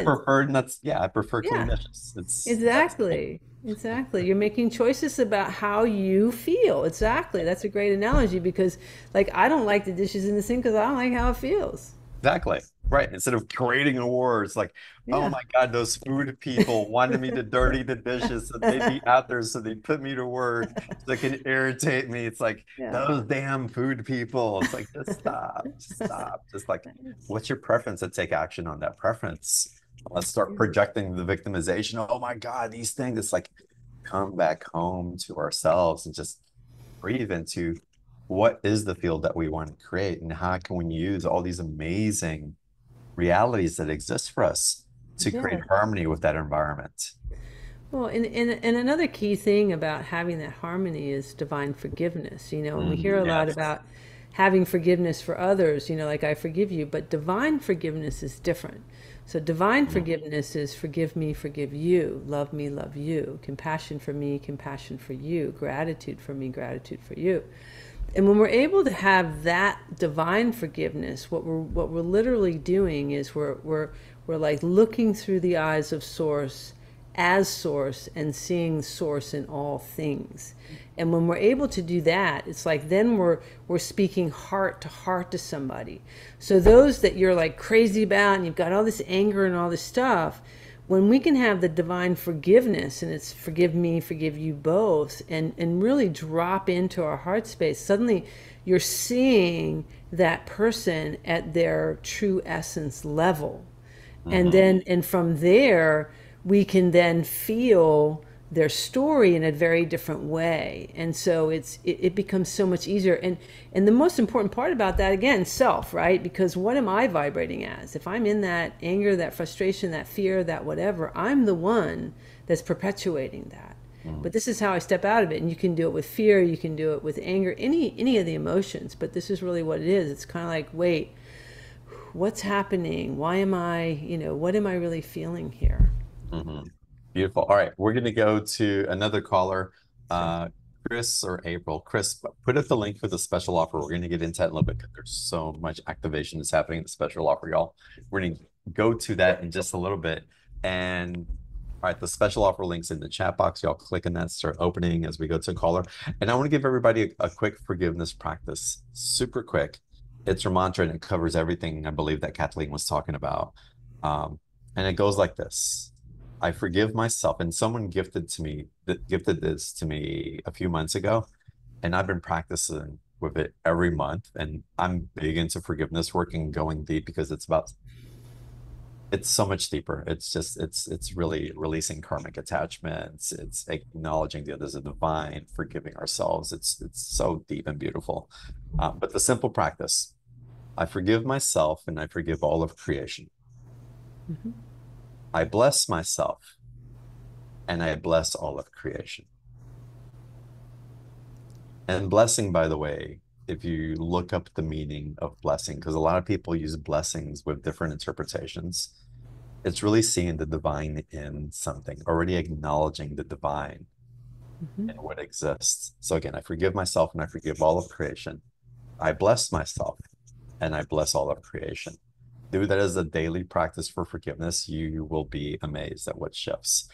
prefer clean dishes. Exactly. You're making choices about how you feel. Exactly. That's a great analogy, because like I don't like the dishes in the sink because I don't like how it feels. Exactly. Right. Instead of creating a war, it's like, oh my God, those food people wanted me to dirty the dishes so they'd be out there, so they put me to work so they can irritate me. It's like those damn food people. It's like, just stop. Just like, what's your preference, and take action on that preference. Let's start projecting the victimization. Oh my God, these things. It's like, come back home to ourselves and just breathe into what is the field that we want to create, and how can we use all these amazing realities that exist for us to create harmony with that environment. Well, and another key thing about having that harmony is divine forgiveness. And we hear a lot about having forgiveness for others, like I forgive you, but divine forgiveness is different. So divine forgiveness is forgive me, forgive you, love me, love you, compassion for me, compassion for you, gratitude for me, gratitude for you. And when we're able to have that divine forgiveness, what we're literally doing is we're like looking through the eyes of Source as Source and seeing Source in all things. And when we're able to do that, it's like then we're speaking heart to somebody. So those that you're like crazy about and you've got all this anger and all this stuff, when we can have the divine forgiveness, and it's forgive me, forgive you both, and really drop into our heart space, suddenly you're seeing that person at their true essence level. And from there, we can then feel their story in a very different way. And so it becomes so much easier. And the most important part about that, again, self, right? Because what am I vibrating as? If I'm in that anger, that frustration, that fear, that whatever, I'm the one that's perpetuating that. But this is how I step out of it. And you can do it with fear, you can do it with anger, any of the emotions. But this is really what it is. It's kind of like, wait, what's happening? Why am I, what am I really feeling here? Beautiful. All right, we're going to go to another caller, Chris or April. Chris, put up the link for the special offer. We're going to get into that in a little bit because there's so much activation that's happening in the special offer, y'all. We're going to go to that in just a little bit. And all right, the special offer link's in the chat box. Y'all click on that, start opening as we go to a caller. And I want to give everybody a quick forgiveness practice, super quick. It's her mantra, and it covers everything I believe that Kathleen was talking about. And it goes like this. I forgive myself. And someone gifted this to me a few months ago, and I've been practicing with it every month. And I'm big into forgiveness work and going deep because it's so much deeper. It's really releasing karmic attachments. It's acknowledging the others as divine, forgiving ourselves. It's so deep and beautiful. But the simple practice, I forgive myself and I forgive all of creation. Mm-hmm. I bless myself and I bless all of creation. And blessing, by the way, if you look up the meaning of blessing, because a lot of people use blessings with different interpretations, it's really seeing the divine in something, already acknowledging the divine Mm-hmm. in what exists. So again, I forgive myself and I forgive all of creation. I bless myself and I bless all of creation. Do that as a daily practice for forgiveness. You will be amazed at what shifts.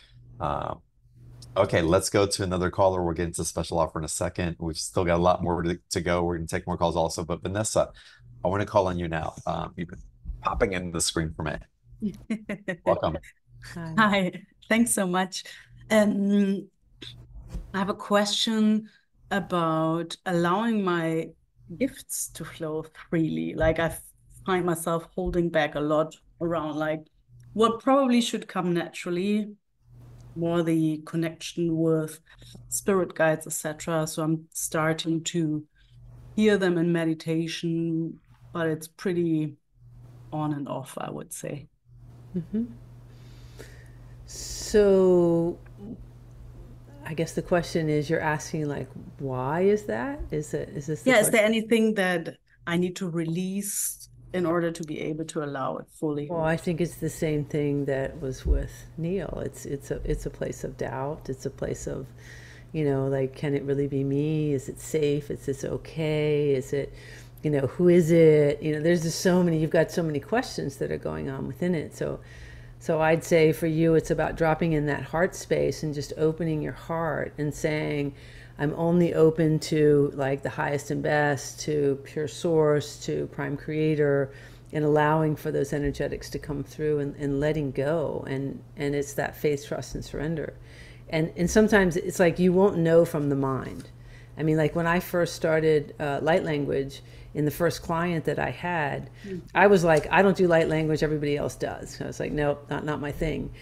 Okay, let's go to another caller. We'll get into special offer in a second. We've still got a lot more to go. We're going to take more calls also. But Vanessa, I want to call on you now. You've been popping in the screen for me. Welcome. Hi. Hi, thanks so much. I have a question about allowing my gifts to flow freely. Like I find myself holding back a lot around like what probably should come naturally, more the connection with spirit guides, etc. So I'm starting to hear them in meditation, but it's pretty on and off, I would say. Mm-hmm. So I guess the question is, you're asking like, why is that? Is this the Yeah, is question? there anything that I need to release in order to be able to allow it fully? Well, I think it's the same thing that was with Neil. It's a place of doubt. It's a place of, like, can it really be me? Is it safe? Is this okay? Is it, who is it? There's just so many, you've got so many questions that are going on within it. So I'd say for you, it's about dropping in that heart space and just opening your heart and saying, I'm only open to like the highest and best, to pure source, to prime creator, and allowing for those energetics to come through and letting go. And it's that faith, trust, and surrender. And sometimes it's like you won't know from the mind. I mean, like when I first started light language, in the first client that I had, I was like, I don't do light language, everybody else does. So I was like, nope, not my thing.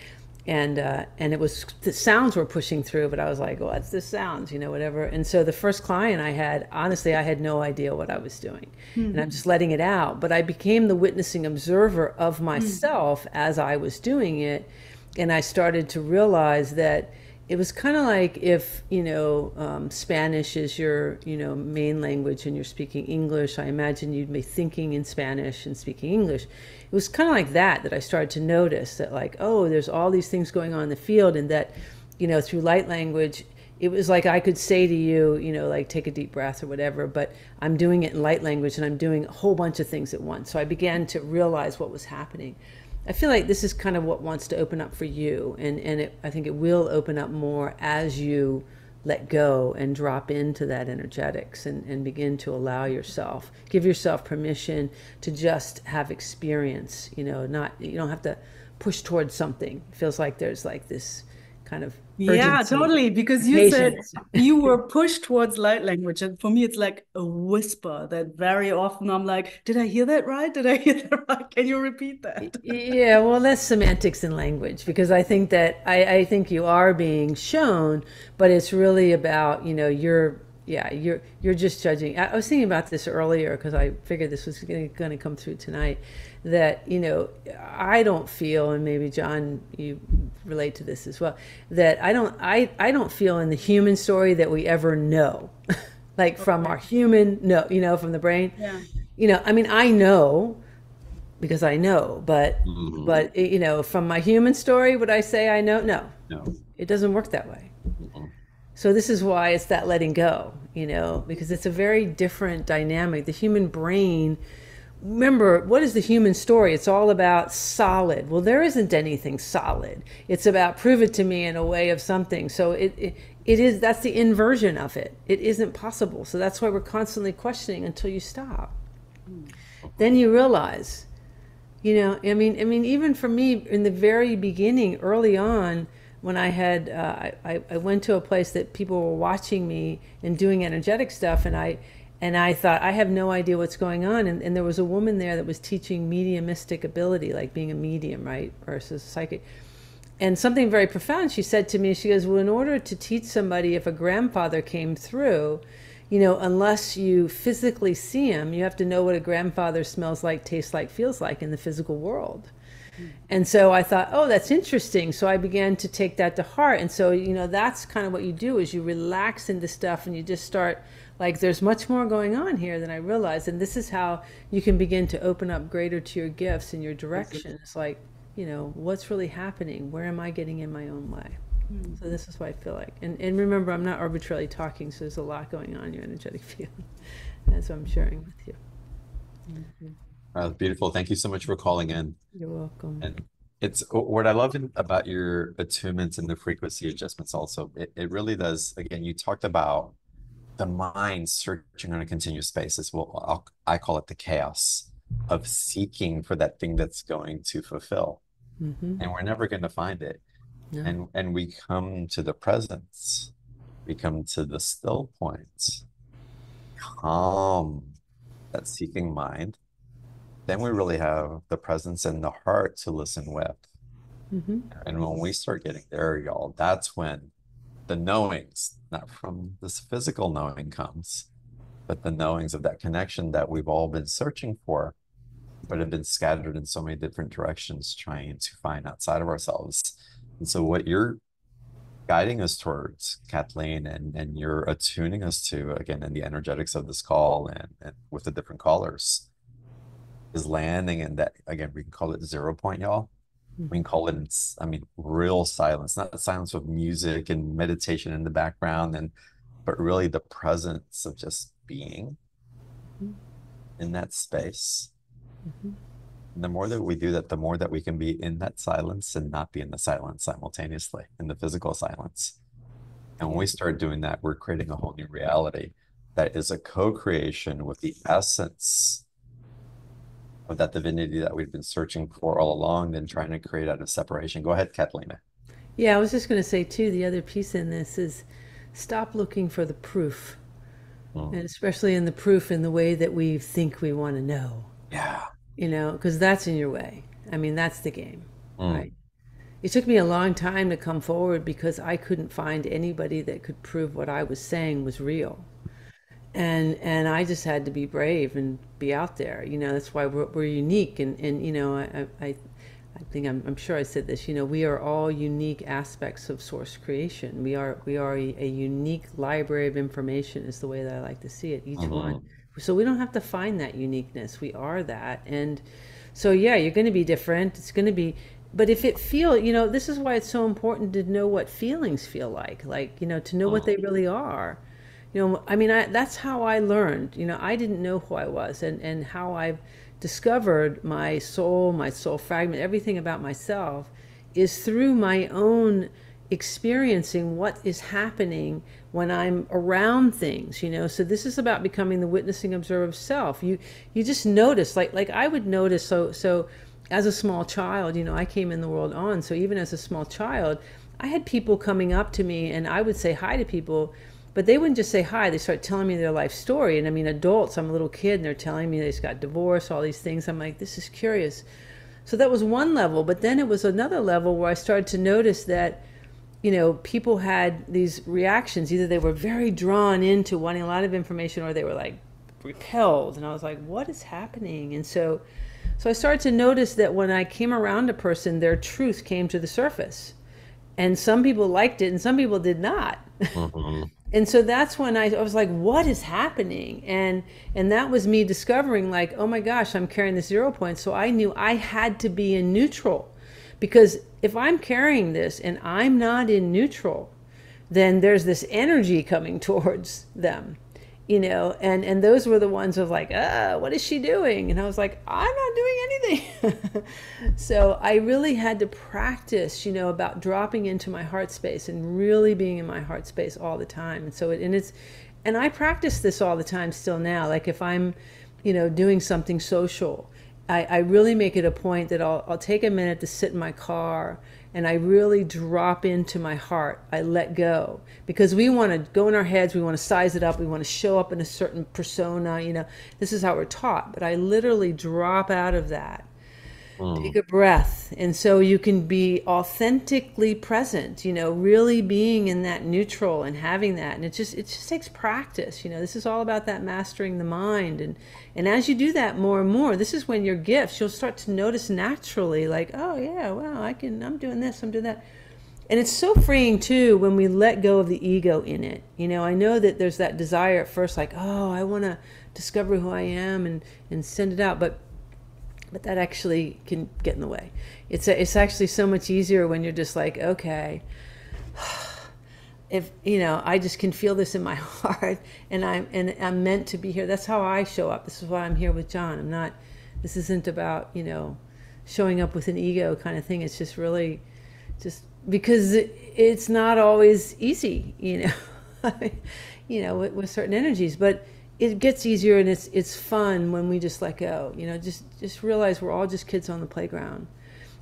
And it was, the sounds were pushing through, but I was like, well, that's the sounds, whatever. And so the first client I had, honestly, I had no idea what I was doing. And I'm just letting it out. But I became the witnessing observer of myself as I was doing it. And I started to realize that it was kind of like if, Spanish is your, main language and you're speaking English. I imagine you'd be thinking in Spanish and speaking English. It was kind of like that I started to notice that like, oh, there's all these things going on in the field, and that, through light language, it was like I could say to you, like take a deep breath or whatever, but I'm doing it in light language and I'm doing a whole bunch of things at once. So I began to realize what was happening. I feel like this is kind of what wants to open up for you. And I think it will open up more as you let go and drop into that energetics and begin to allow yourself, give yourself permission to just have experience, you don't have to push towards something. It feels like there's like this kind of Yeah, urgency, totally. Because you said patience. you were pushed towards light language. And for me, it's like a whisper that very often I'm like, did I hear that right? Did I hear that right? Can you repeat that? Yeah, well, that's semantics in language, because I think that I think you are being shown, but it's really about, you're just judging. I was thinking about this earlier because I figured this was going to come through tonight, that, I don't feel, and maybe John, you relate to this as well, that I don't feel in the human story that we ever know, like from our human, no, from the brain. Yeah. I mean, I know because I know, but from my human story, would I say I know? No, it doesn't work that way. So this is why it's that letting go, because it's a very different dynamic. The human brain, remember, what is the human story? It's all about solid. Well, there isn't anything solid. It's about prove it to me in a way of something. So it is, that's the inversion of it. It isn't possible. So that's why we're constantly questioning until you stop. Then you realize, Even for me in the very beginning, early on, when I had, I went to a place that people were watching me and doing energetic stuff, and I thought I have no idea what's going on, and there was a woman there that was teaching mediumistic ability, like being a medium, right, versus psychic. And something very profound she said to me, she goes, well, in order to teach somebody if a grandfather came through, unless you physically see him, you have to know what a grandfather smells like, tastes like, feels like in the physical world. And so I thought, oh, that's interesting. So I began to take that to heart. And so, that's kind of what you do, is you relax into stuff and you just start, like, there's much more going on here than I realized. And this is how you can begin to open up greater to your gifts and your direction. It's like, what's really happening? Where am I getting in my own way? So this is what I feel like. And remember, I'm not arbitrarily talking, so there's a lot going on in your energetic field. That's what I'm sharing with you. Beautiful. Thank you so much for calling in. You're welcome. And it's what I love about your attunements and the frequency adjustments also. It really does. Again, you talked about the mind searching on a continuous basis. Well, I call it the chaos of seeking for that thing that's going to fulfill. And we're never going to find it. No. And we come to the presence. We come to the still point. Calm that seeking mind. Then we really have the presence and the heart to listen with. And when we start getting there, y'all, that's when the knowings, not from this physical knowing comes, but the knowings of that connection that we've all been searching for, but have been scattered in so many different directions trying to find outside of ourselves. And so what you're guiding us towards, Kathleen, and you're attuning us to, again, in the energetics of this call and with the different callers, is landing in that, again, we can call it 0 point, y'all. We can call it, real silence, not silence with music and meditation in the background, but really the presence of just being in that space. And the more that we do that, the more that we can be in that silence and not be in the silence simultaneously, in the physical silence. And when we start doing that, we're creating a whole new reality that is a co-creation with the essence of that divinity that we've been searching for all along and trying to create out of separation. Go ahead, Catalina. Yeah, I was just going to say, too, the other piece in this is stop looking for the proof. And especially in the proof in the way that we think we want to know. Yeah. Because that's in your way. That's the game, right? It took me a long time to come forward because I couldn't find anybody that could prove what I was saying was real. And I just had to be brave and be out there. That's why we're unique. And I think I'm sure I said this. We are all unique aspects of source creation. We are a unique library of information, is the way that I like to see it. Each one. So we don't have to find that uniqueness. We are that. And so yeah, you're going to be different. It's going to be. But if it this is why it's so important to know what feelings feel like. To know what they really are. That's how I learned. I didn't know who I was, and how I've discovered my soul fragment, everything about myself is through my own experiencing what is happening when I'm around things, So this is about becoming the witnessing observer of self. You just notice, like I would notice. So as a small child, I came in the world on. So even as a small child, I had people coming up to me, and I would say hi to people. But they wouldn't just say hi, they start telling me their life story. And adults, I'm a little kid, and they're telling me they just got divorced, all these things. I'm like, this is curious. So that was one level. But then it was another level where I started to notice that, people had these reactions. Either they were very drawn into wanting a lot of information, or they were like repelled. And I was like, what is happening? And so I started to notice that when I came around a person, their truth came to the surface. And some people liked it and some people did not. And so that's when I was like, what is happening? And that was me discovering, like, oh my gosh, I'm carrying the 0 point. So I knew I had to be in neutral, because if I'm carrying this and I'm not in neutral, then there's this energy coming towards them, and those were the ones of like, what is she doing? And I was like, I'm not doing anything. So I really had to practice, about dropping into my heart space and really being in my heart space all the time. And so and I practice this all the time still now. Like if I'm, doing something social, I really make it a point that I'll take a minute to sit in my car and I really drop into my heart. I let go because we want to go in our heads. We want to size it up. We want to show up in a certain persona. This is how we're taught. But I literally drop out of that, take Mm, a breath, and so you can be authentically present, really being in that neutral and having that. And it just takes practice. This is all about that mastering the mind. And as you do that more and more, this is when your gifts, you'll start to notice naturally, like, oh yeah, wow, I'm doing this, I'm doing that. And it's so freeing too when we let go of the ego in it. I know that there's that desire at first, like, oh, I want to discover who I am and send it out. But that actually can get in the way. It's actually so much easier when you're just like, okay, if I just can feel this in my heart, and I'm meant to be here. That's how I show up. This is why I'm here with John. I'm not. This isn't about showing up with an ego kind of thing. It's just really, just because it's not always easy. I mean, with certain energies, but it gets easier and it's fun when we just let go. Just realize we're all just kids on the playground.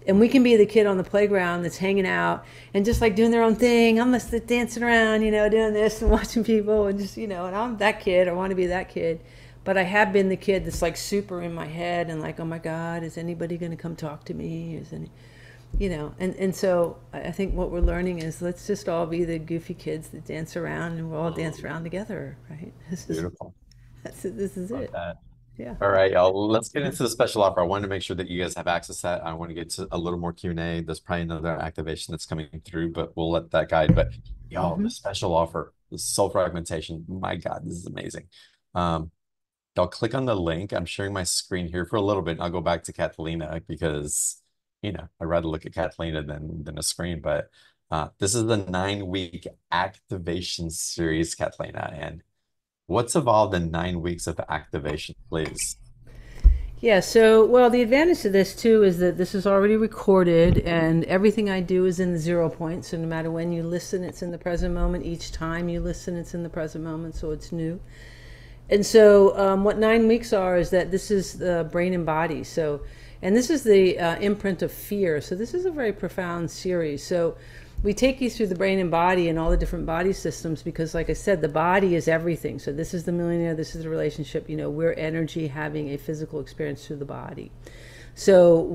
And we can be the kid on the playground that's hanging out and just like doing their own thing. I'm just dancing around, doing this and watching people and just, and I'm that kid. I want to be that kid. But I have been the kid that's like super in my head and like, oh my God, is anybody going to come talk to me? And so I think what we're learning is let's just all be the goofy kids that dance around and we'll all dance around together, right? beautiful. This is Love it. that. Yeah. All right, y'all. Let's get into the special offer. I wanted to make sure that you guys have access to that. I want to get to a little more Q&A. There's probably another activation that's coming through, but we'll let that guide. But y'all, the special offer, the soul fragmentation. My God, this is amazing. Um, y'all click on the link. I'm sharing my screen here for a little bit. And I'll go back to Catalina because, I'd rather look at Catalina than a screen. But this is the 9-week activation series, Catalina. And what's involved in 9 weeks of activation, please? Yeah, so, well, the advantage to this too is that this is already recorded and everything I do is in the 0 point. So no matter when you listen, it's in the present moment. Each time you listen, it's in the present moment. So it's new. And so what 9 weeks are is that this is the brain and body. So, and this is the imprint of fear. So this is a very profound series. So we take you through the brain and body and all the different body systems because, like I said, the body is everything. So this is the millionaire, this is the relationship. We're energy having a physical experience through the body. So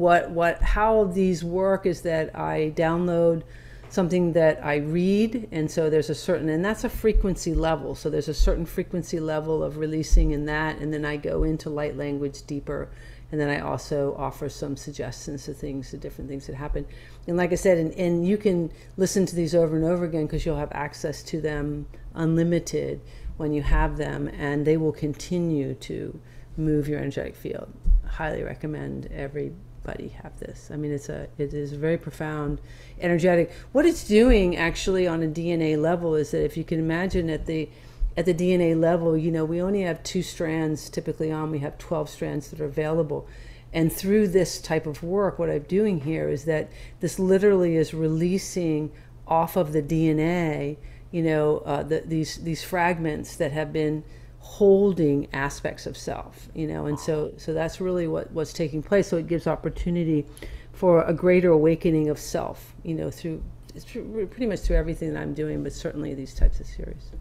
how these work is that I download something that I read, and so there's a certain, and that's a frequency level. So there's a certain frequency level of releasing in that, and then I go into light language deeper. And then I also offer some suggestions to things, to different things that happen. And like I said, and you can listen to these over and over again because you'll have access to them unlimited when you have them, and they will continue to move your energetic field. I highly recommend everybody have this. I mean, it is very profound, energetic. What it's doing actually on a DNA level is that if you can imagine at the DNA level, we only have 2 strands typically on. We have 12 strands that are available. And through this type of work, what I'm doing here is that this literally is releasing off of the DNA, these fragments that have been holding aspects of self, and so that's really what's taking place. So it gives opportunity for a greater awakening of self, through pretty much through everything that I'm doing, but certainly these types of series.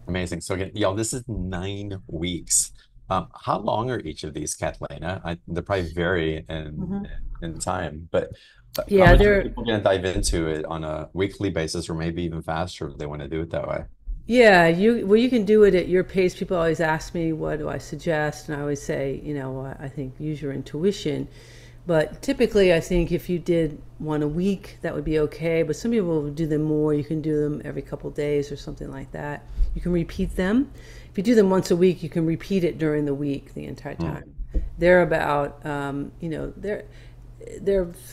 Amazing. So again, y'all, this is 9 weeks. How long are each of these, Catalina? They probably vary in time, but how Yeah, much are they're people going to dive into it on a weekly basis or maybe even faster if they want to do it that way? Yeah, you can do it at your pace. People always ask me, what do I suggest? And I always say, I think use your intuition. But typically, I think if you did one a week, that would be okay. But some people will do them more. You can do them every couple of days or something like that. You can repeat them. If you do them once a week, you can repeat it during the week the entire time. They're about, they're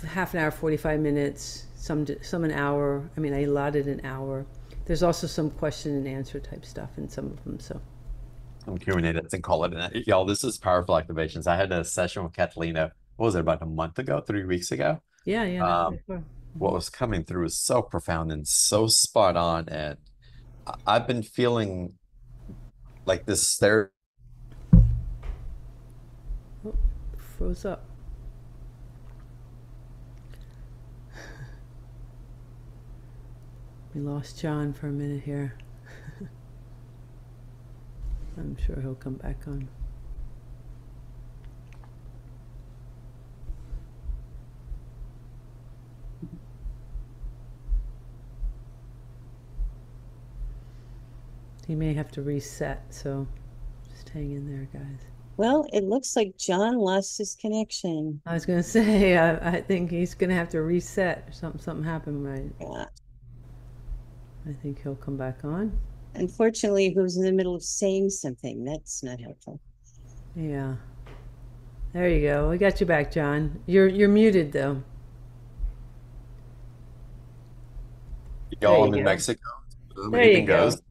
half an hour, 45 minutes, some an hour. I mean, I allotted an hour. There's also some question and answer type stuff in some of them. So I'm Q&A that's and call it a night. Y'all, this is powerful activations. I had a session with Catalina, what was it, about a month ago, 3 weeks ago? yeah, not very far. What was coming through is so profound and so spot on. And I've been feeling like this there. froze up. We lost John for a minute here. I'm sure he'll come back on. He may have to reset, so just hang in there, guys. Well, it looks like John lost his connection. I was gonna say, I think he's gonna have to reset. Something happened, right? Yeah. I think he'll come back on. Unfortunately, he was in the middle of saying something. That's not helpful. Yeah. There you go. We got you back, John. You're muted though. Y'all, I'm in Mexico. There you Anything go. goes.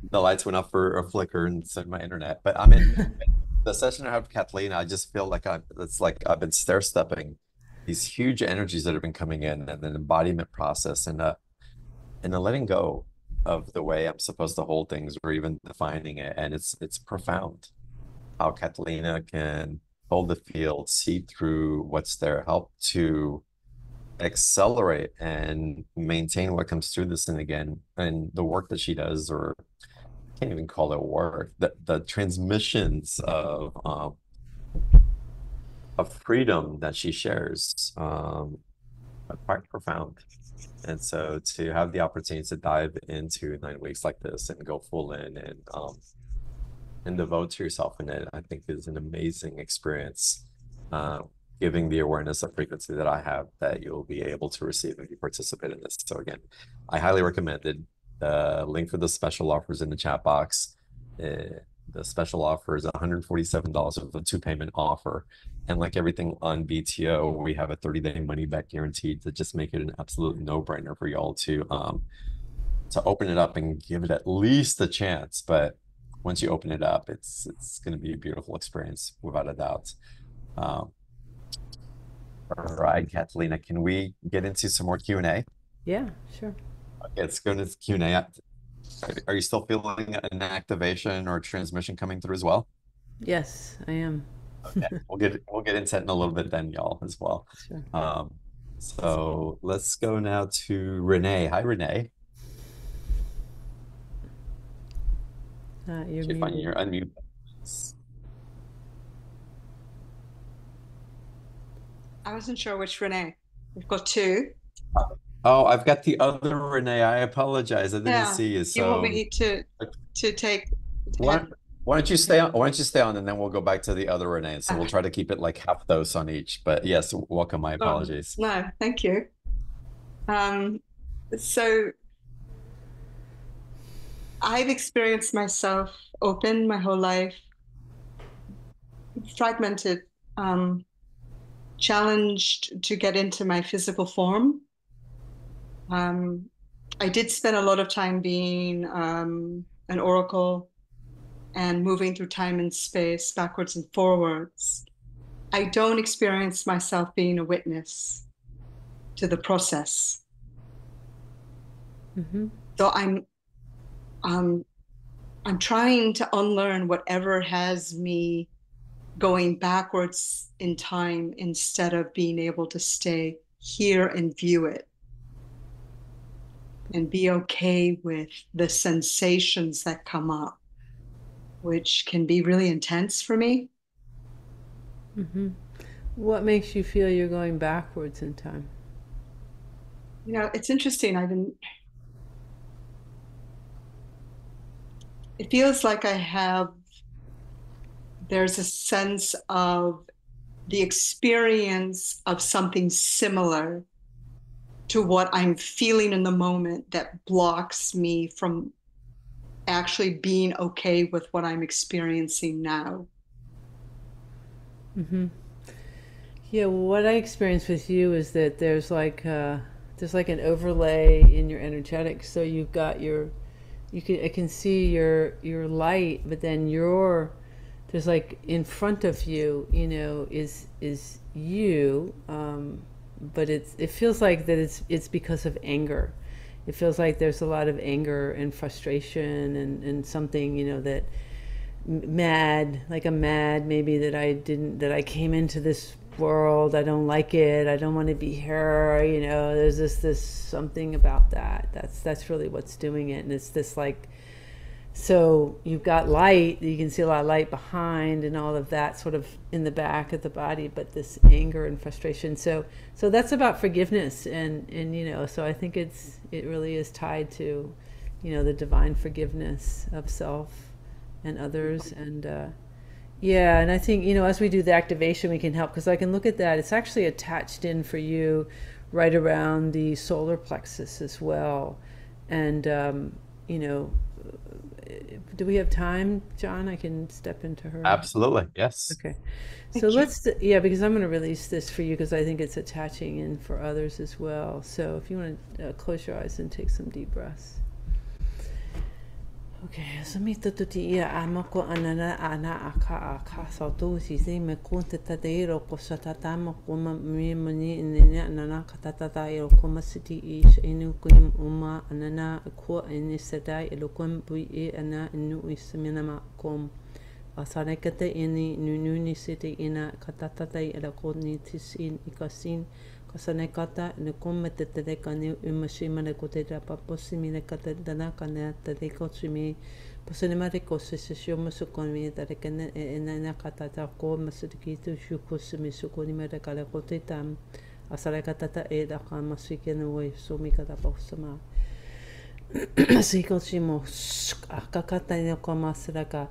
The lights went off for a flicker and so did my internet. But I'm in the session I have with Kathleen. I just feel like it's like I've been stair stepping these huge energies that have been coming in, and an embodiment process, and a letting go of the way I'm supposed to hold things or even defining it. And it's profound how Catalina can hold the field, see through what's there, help to accelerate and maintain what comes through this. And again, and the work that she does, or I can't even call it work, the transmissions of freedom that she shares are quite profound. And so to have the opportunity to dive into 9 weeks like this and go full in and devote to yourself in it, I think is an amazing experience, giving the awareness of frequency that I have that you'll be able to receive if you participate in this. So again, I highly recommend it. The link for the special offers in the chat box. The special offer is $147 with a 2-payment offer. And like everything on BTO, we have a 30-day money-back guarantee to just make it an absolute no-brainer for y'all to open it up and give it at least a chance. But once you open it up, it's going to be a beautiful experience without a doubt. All right, Catalina, can we get into some more Q&A? Yeah, sure. Okay, let's go into Q&A. Are you still feeling an activation or transmission coming through as well? Yes, I am. Okay, we'll get into it in a little bit then, y'all, as well. Sure. So let's go now to Renee. Hi, Renee. You're Find muted. your unmute. I wasn't sure which Renee. We've got two. Oh, I've got the other Renee. I apologize. I didn't see you. You want me to take? Why don't you stay on? Why don't you stay on, and then we'll go back to the other Renee. So we'll try to keep it like half dose on each. But yes, welcome. My apologies. No, thank you. So I've experienced myself open my whole life, fragmented, challenged to get into my physical form. I did spend a lot of time being an oracle and moving through time and space backwards and forwards. I don't experience myself being a witness to the process. Mm-hmm. So I'm trying to unlearn whatever has me going backwards in time instead of being able to stay here and view it and be okay with the sensations that come up, which can be really intense for me. Mm-hmm. What makes you feel you're going backwards in time? You know, it's interesting. It feels like there's a sense of the experience of something similar to what I'm feeling in the moment that blocks me from actually being okay with what I'm experiencing now. Mm-hmm. Yeah, well, what I experienced with you is that there's like an overlay in your energetics. So you've got I can see your light, but then there's like in front of you, is you, but it feels like that it's because of anger. It feels like there's a lot of anger and frustration and something, mad, like I'm mad maybe that I came into this world. I don't like it. I don't want to be here. There's this something about that. That's really what's doing it. And it's this like, so you've got light, you can see a lot of light behind and all of that sort of in the back of the body, but this anger and frustration. So that's about forgiveness. And so I think it really is tied to, the divine forgiveness of self and others. And yeah, and I think, as we do the activation, we can help, because I can look at that. It's actually attached in for you right around the solar plexus as well. And, do we have time, John? I can step into her. Absolutely. Yes. Okay. So because I'm going to release this for you, because I think it's attaching in for others as well. So if you want to close your eyes and take some deep breaths. Okay, so me tututi ia amako anana ana aka sautu si me konte tadeiro ko satata ko me mani inene anana katata iro ko masiti is inu kuim uma anana ko ini sadai ilo kom bui e ana inu ismina ma kom asarekate ini nununi siti ina katata ila ko ni tisin ikasin kasanekata ne komme te kane umashima ne kote da paposimi ne kata dana kane te ko simi posenema de ko se shomo so konmi da kane na kata ta ko masiki to shuko simi so koni me da kala kote tam asarekata ta e da kama sike no we so mi kata posama siko simo akakata ne ko masraka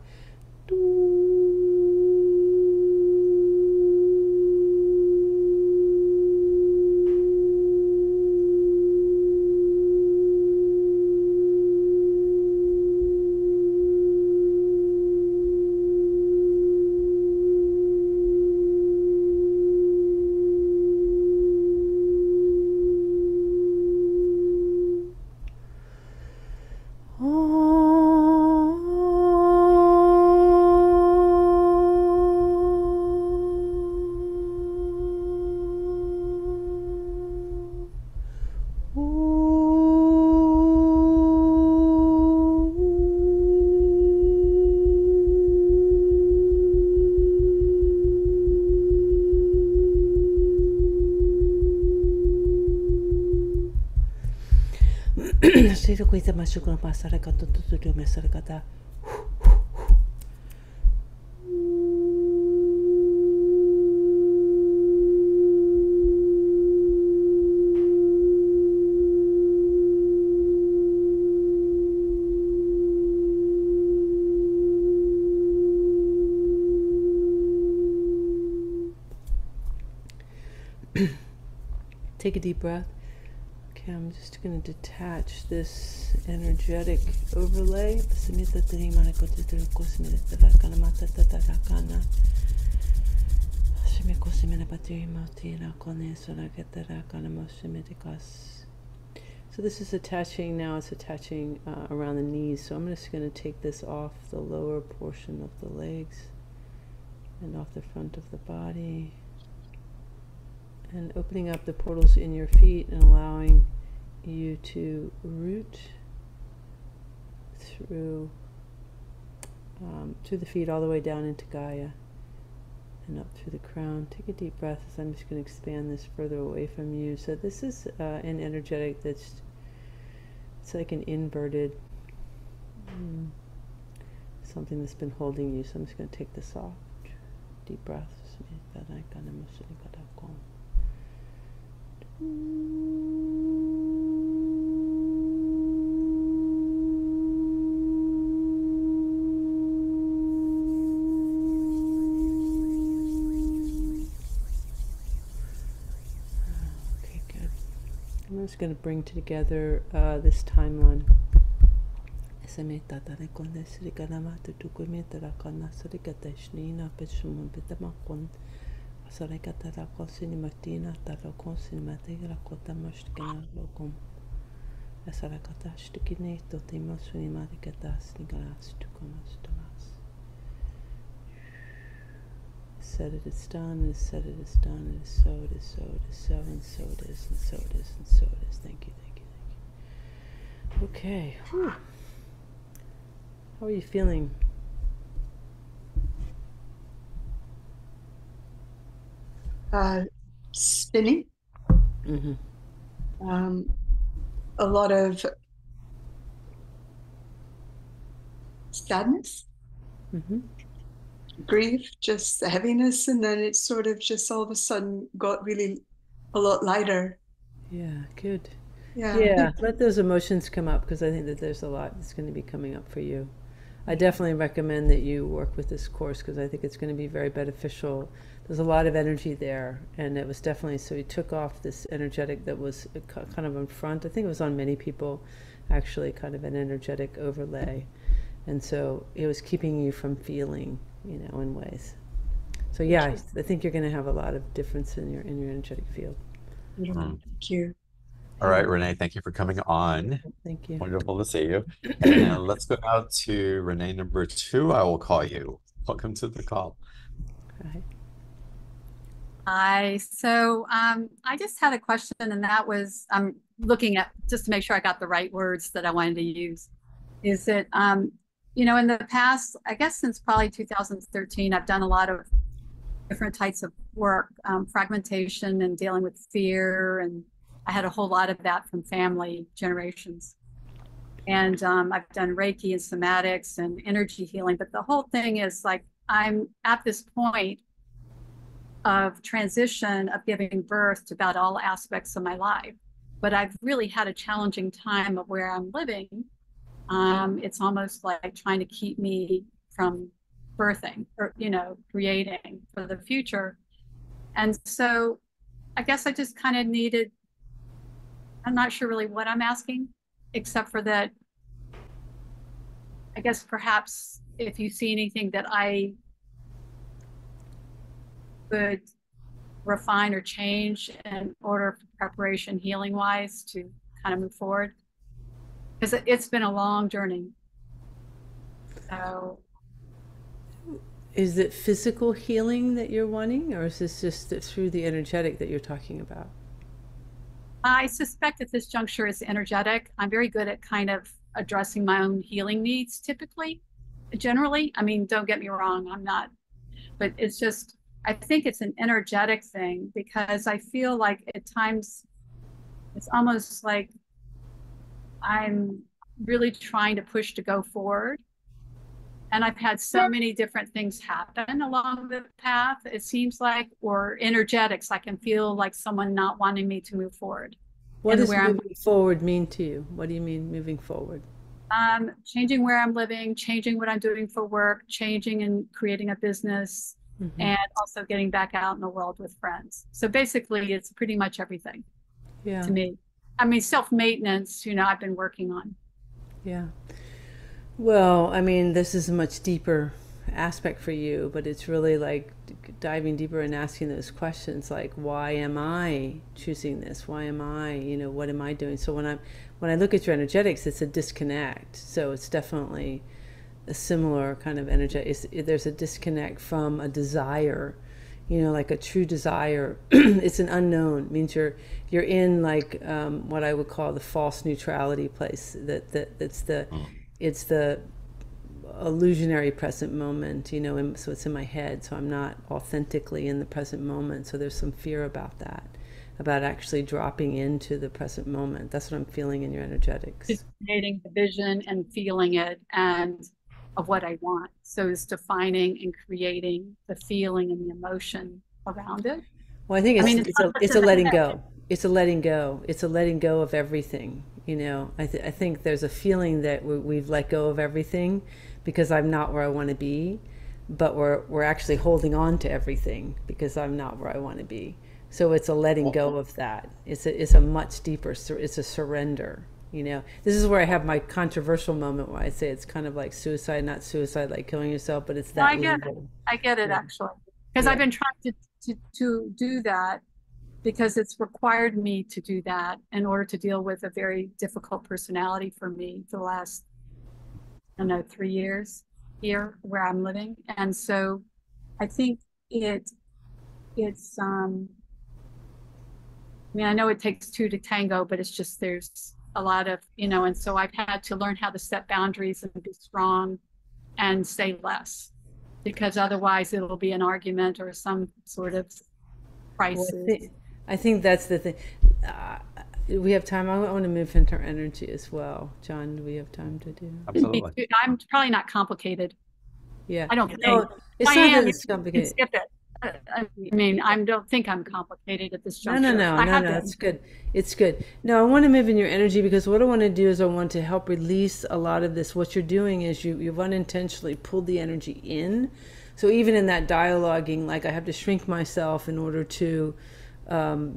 Kuita masukuna pasara kata tutu mesara kata take a deep breath. Okay, I'm just going to detach this energetic overlay. So this is attaching now, it's attaching around the knees. So I'm just going to take this off the lower portion of the legs and off the front of the body. And opening up the portals in your feet and allowing you to root through the feet all the way down into Gaia and up through the crown. Take a deep breath as I'm just going to expand this further away from you. So this is an energetic it's like an inverted something that's been holding you. So I'm just going to take this off. Deep breaths. Okay, good. I'm just going to bring together this timeline. Said it is done, it is said it is done, it is so, it is so, it is so, and so it is, and so it is, and so it is. Thank you, thank you, thank you. Okay. Whew. How are you feeling? spinning, Mm-hmm. a lot of sadness, Mm-hmm. grief, just the heaviness, and then it sort of just all of a sudden got really a lot lighter. Yeah, good. Yeah. Yeah, let those emotions come up because I think that there's a lot that's going to be coming up for you. I definitely recommend that you work with this course because I think it's going to be very beneficial. There's a lot of energy there, and it was definitely so you took off this energetic that was kind of in front. I think it was on many people, actually, kind of an energetic overlay, and so it was keeping you from feeling, in ways. So yeah, I think you're going to have a lot of difference in your energetic field. Thank you. All right, Renee, thank you for coming on. Thank you. Wonderful to see you. And let's go out to Renee number 2, I will call you. Welcome to the call. Right. Hi. So I just had a question, and that was I'm looking at just to make sure I got the right words that I wanted to use. Is that in the past, I guess since probably 2013, I've done a lot of different types of work, fragmentation and dealing with fear, and I had a whole lot of that from family generations. And I've done Reiki and somatics and energy healing, but the whole thing is like I'm at this point of transition of giving birth to about all aspects of my life. But I've really had a challenging time of where I'm living. It's almost like trying to keep me from birthing or, creating for the future. And so I guess I just kind of needed, I'm not sure really what I'm asking, except for that, I guess perhaps if you see anything that I could refine or change in order for preparation healing wise to kind of move forward, because it's been a long journey. So is it physical healing that you're wanting, or is this just through the energetic that you're talking about? I suspect at this juncture it's energetic. I'm very good at kind of addressing my own healing needs typically, generally. I mean, don't get me wrong, I'm not, but it's just, I think it's an energetic thing because I feel like at times it's almost like I'm really trying to push to go forward. And I've had so many different things happen along the path, it seems like, or energetics. I can feel like someone not wanting me to move forward. What does moving forward mean to you? What do you mean moving forward? Changing where I'm living, changing what I'm doing for work, changing and creating a business, and also getting back out in the world with friends. So basically, it's pretty much everything to me. I mean, self-maintenance, I've been working on. Yeah. Well, I mean, this is a much deeper aspect for you, but it's really like diving deeper and asking those questions like, why am I choosing this? Why am I, what am I doing? So when I look at your energetics, it's a disconnect. So it's definitely a similar kind of energy. There's a disconnect from a desire, like a true desire. It's an unknown. It means you're in like what I would call the false neutrality place. It's the illusionary present moment, and so it's in my head. So I'm not authentically in the present moment. So there's some fear about that, about actually dropping into the present moment. That's what I'm feeling in your energetics. Just creating the vision and feeling it and of what I want. So it's defining and creating the feeling and the emotion around it. Well, I think it's a letting go. It's a letting go. It's a letting go of everything. I think there's a feeling that we've let go of everything because I'm not where I want to be, but we're actually holding on to everything because I'm not where I want to be. So it's a letting go of that. It's a much deeper. It's a surrender. This is where I have my controversial moment where I say it's kind of like suicide, not suicide, like killing yourself, but it's that. I get it actually, because I've been trying to do that. Because it's required me to do that in order to deal with a very difficult personality for me for the last, 3 years here where I'm living. And so I think it's, I mean, I know it takes two to tango, but it's just, there's a lot of, and so I've had to learn how to set boundaries and be strong and say less, because otherwise it'll be an argument or some sort of prices. I think that's the thing. Uh, we have time. I want to move into our energy as well. John, do we have time to do? Absolutely. I'm probably not complicated. Yeah. I don't think. No, it's I not that am. it's You can complicated. skip it. I mean, I don't think I'm complicated at this No, juncture. no, no, I no, have no. been. It's good. It's good. No, I want to move in your energy because what I want to do is I want to help release a lot of this. What you're doing is you've unintentionally pulled the energy in. So even in that dialoguing, like I have to shrink myself in order to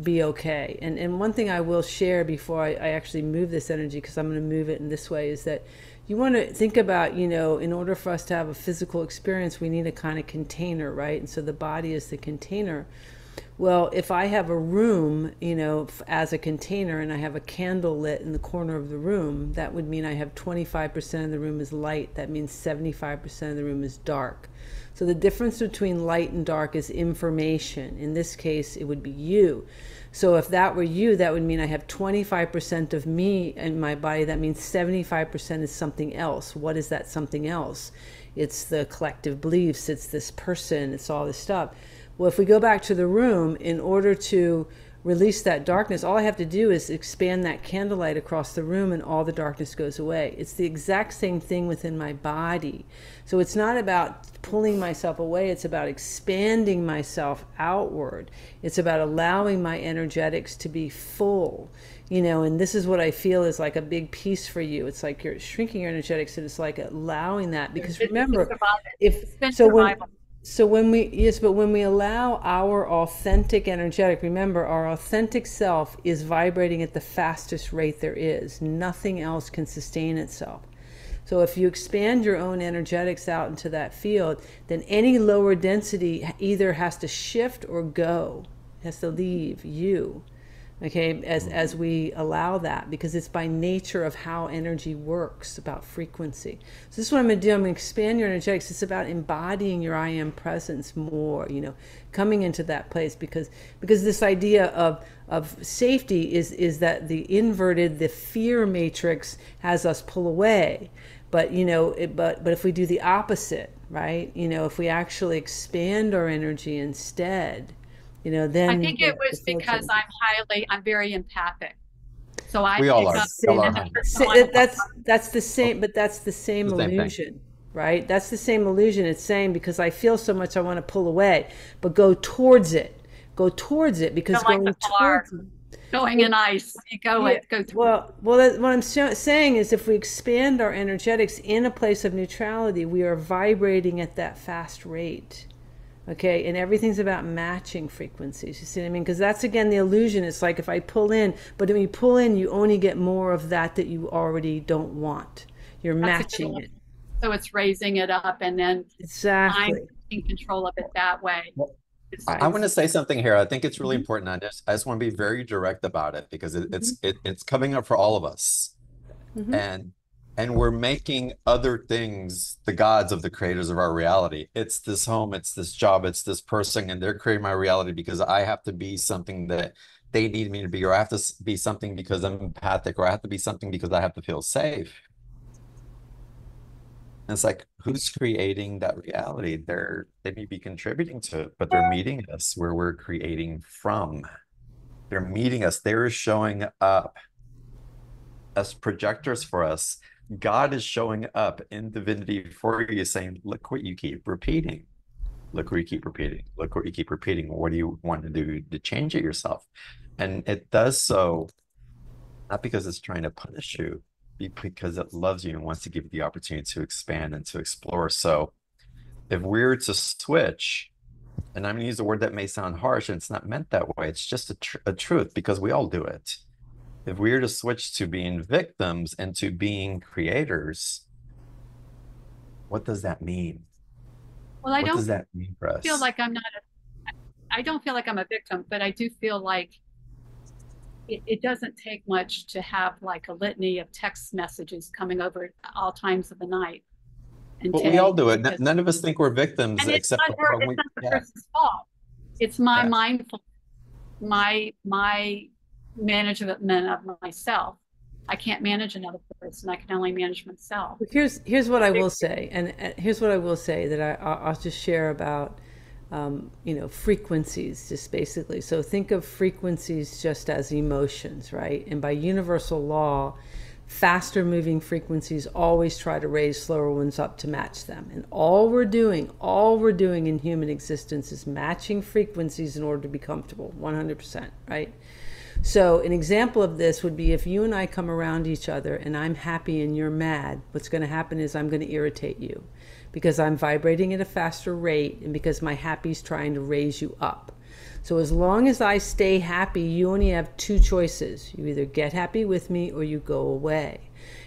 be okay. And one thing I will share before I actually move this energy, because I'm going to move it in this way, is that you want to think about, you know, in order for us to have a physical experience, we need a kind of container, right? And so the body is the container. Well, if I have a room, you know, as a container and I have a candle lit in the corner of the room, that would mean I have 25% of the room is light. That means 75% of the room is dark. So the difference between light and dark is information. In this case, it would be you. So if that were you, that would mean I have 25% of me in my body. That means 75% is something else. What is that something else? It's the collective beliefs. It's this person. It's all this stuff. Well, if we go back to the room, in order to release that darkness, all I have to do is expand that candlelight across the room and all the darkness goes away. It's the exact same thing within my body. So it's not about pulling myself away. It's about expanding myself outward. It's about allowing my energetics to be full. You know, and this is what I feel is like a big piece for you. It's like you're shrinking your energetics, and it's like allowing that. Because remember, when we allow our authentic energetic, remember our authentic self is vibrating at the fastest rate there is. Nothing else can sustain itself. So if you expand your own energetics out into that field, then any lower density either has to shift or go, has to leave you. Okay, as we allow that, because it's by nature of how energy works, about frequency. So this is what I'm going to do. I'm going to expand your energetics. It's about embodying your I am presence more, you know, coming into that place, because this idea of safety is that the inverted, the fear matrix has us pull away. But you know, but if we do the opposite, right? You know, if we actually expand our energy instead, you know, then I think it was because I'm very empathic. So I we all are. That's the same, but that's the same illusion, right? That's the same illusion. It's saying because I feel so much, I want to pull away, but go towards it because going in ice, you go through. Well, what I'm saying is, if we expand our energetics in a place of neutrality, we are vibrating at that fast rate. Okay, and everything's about matching frequencies. You see what I mean? Because that's, again, the illusion. It's like if I pull in, but when you pull in, you only get more of that you already don't want. You're matching it. So it's raising it up, and then I'm in control of it that way. Well, I want to say something here. I think it's really important. I just want to be very direct about it, because it's coming up for all of us. And we're making other things the gods of the creators of our reality. It's this home, it's this job, it's this person, and they're creating my reality because I have to be something that they need me to be, or I have to be something because I'm empathic, or I have to be something because I have to feel safe. And it's like, who's creating that reality? They may be contributing to it, but they're meeting us where we're creating from. They're meeting us. They're showing up as projectors for us. God is showing up in divinity for you, saying, look what you keep repeating. Look what you keep repeating. Look what you keep repeating. What do you want to do to change it yourself? And it does so not because it's trying to punish you, because it loves you and wants to give you the opportunity to expand and to explore. So if we're to switch, and I'm going to use a word that may sound harsh, and it's not meant that way, it's just a truth, because we all do it. If we were to switch to being victims and to being creators, what does that mean? Well, what does that mean for us? I don't feel like I'm a victim, but I do feel like it doesn't take much to have like a litany of text messages coming over at all times of the night. But we all do it. None of us think we're victims, except it's not the person's fault. It's my mindful, my management of myself. I can't manage another person. I can only manage myself. Here's what I will say, and here's what I will say that I'll just share about frequencies, just basically. So think of frequencies just as emotions, right? And by universal law, faster moving frequencies always try to raise slower ones up to match them. And all we're doing in human existence is matching frequencies in order to be comfortable, 100%, right? So an example of this would be if you and I come around each other and I'm happy and you're mad, what's going to happen is I'm going to irritate you because I'm vibrating at a faster rate and because my happy's trying to raise you up. So as long as I stay happy, you only have two choices. You either get happy with me or you go away.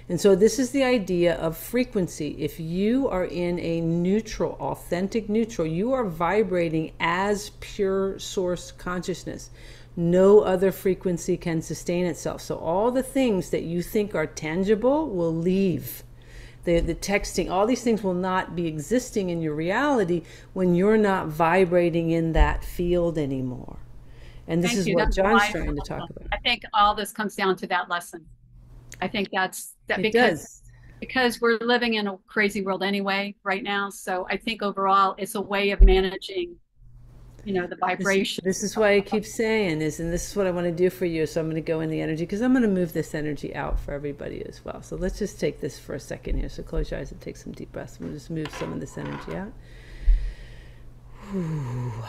And so this is the idea of frequency. If you are in a neutral, authentic neutral, you are vibrating as pure source consciousness. No other frequency can sustain itself. So all the things that you think are tangible will leave. The texting, all these things will not be existing in your reality when you're not vibrating in that field anymore. And this is what John's trying to talk about. I think all this comes down to that lesson. I think that's that because we're living in a crazy world anyway right now. So I think overall it's a way of managing the vibration. This is why I keep saying and this is what I want to do for you. So I'm going to go in the energy because I'm going to move this energy out for everybody as well. So let's just take this for a second here. So close your eyes and take some deep breaths. I'm going to just move some of this energy out.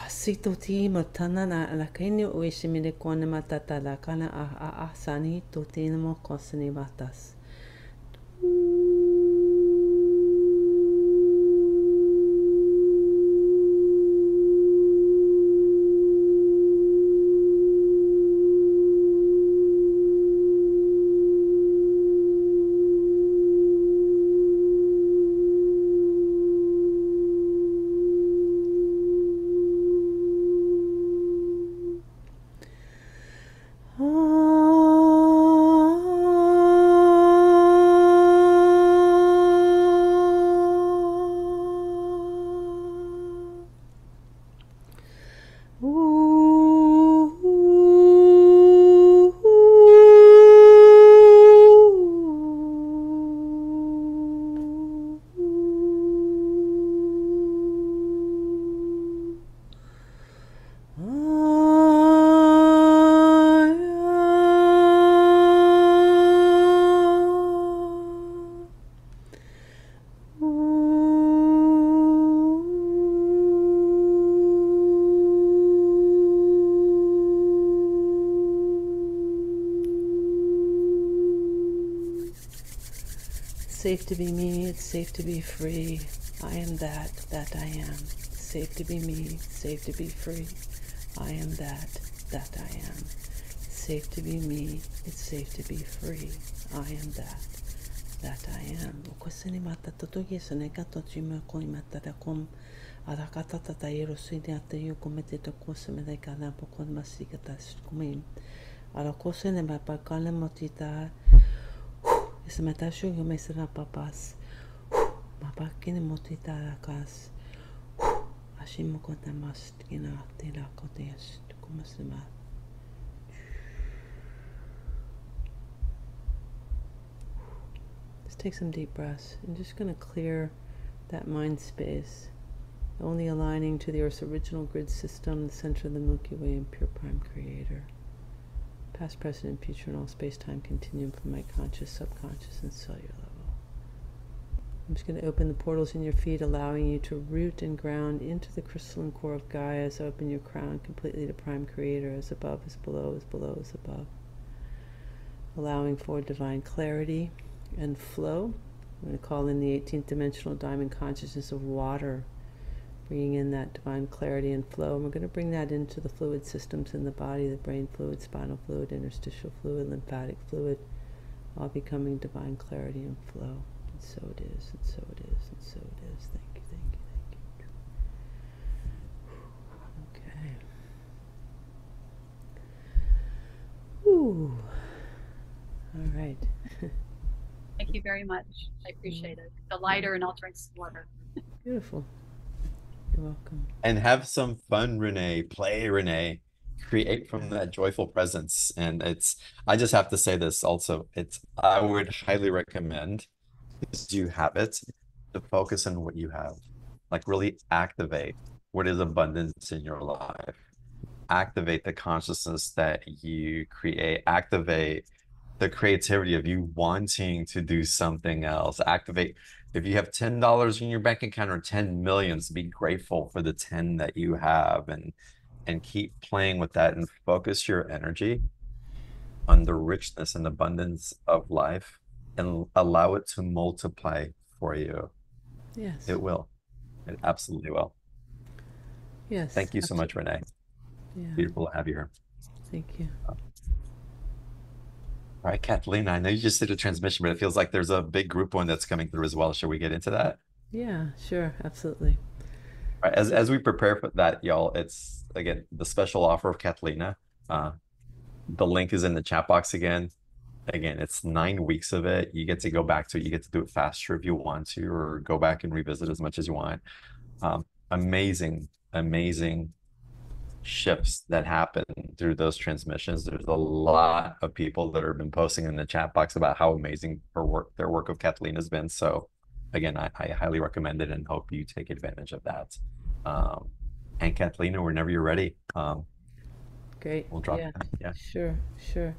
Sitoti matana na alakaini uishimile kone matata la kana sani totino mo kosani matas. Safe to be me, it's safe to be free. I am that I am. It's safe to be me, it's safe to be free. I am that I am. It's safe to be me, it's safe to be free. I am that I am. Okoseni mata totogi soneka tochima koi mata da kom arakata tata ero sini ate yu komete to koseme de kana pokon masika tas kumim. Arakosene mapakale motita. Esa matasho yo me será papas. Mapakine motita rakas. Ashimo kontamas kina tela kotes kumasema. Just take some deep breaths. I'm just going to clear that mind space, only aligning to the Earth's original grid system, the center of the Milky Way and pure prime creator. Past, present, and future, and all space-time continuum from my conscious, subconscious, and cellular level. I'm just going to open the portals in your feet, allowing you to root and ground into the crystalline core of Gaia as I open your crown completely to prime creator, as above, as below, as below, as above. Allowing for divine clarity and flow. I'm going to call in the 18th dimensional diamond consciousness of water, bringing in that divine clarity and flow. And we're going to bring that into the fluid systems in the body, the brain fluid, spinal fluid, interstitial fluid, lymphatic fluid, all becoming divine clarity and flow. And so it is, and so it is, and so it is. Thank you, thank you, thank you. Okay. Ooh. All right. Thank you very much. I appreciate it. The lighter, and I'll drink some water. Beautiful. You're welcome. And have some fun, Renee. Play, Renee. Create from that joyful presence. And I just have to say this also. I would highly recommend, because you have it, to focus on what you have. Like really activate what is abundance in your life. Activate the consciousness that you create. Activate the creativity of you wanting to do something else. Activate, if you have $10 in your bank account or 10 millions, be grateful for the 10 that you have, and keep playing with that and focus your energy on the richness and abundance of life and allow it to multiply for you. Yes. It will. It absolutely will. Yes. Thank you so much, Renee. Yeah. Beautiful to have you here. Thank you. All right, Kathleen, I know you just did a transmission, but it feels like there's a big group one that's coming through as well. Should we get into that? Yeah, sure. Absolutely. All right, as we prepare for that, y'all, it's again the special offer of Catalina. The link is in the chat box again. Again, it's 9 weeks of it. You get to go back to it. You get to do it faster if you want to, or go back and revisit as much as you want. Amazing, amazing shifts that happen through those transmissions. There's a lot of people that have been posting in the chat box about how amazing their work of Kathleen has been. So again, I highly recommend it and hope you take advantage of that. And Kathleen, whenever you're ready, Great. we'll drop Yeah. it. Yeah. Sure. Sure.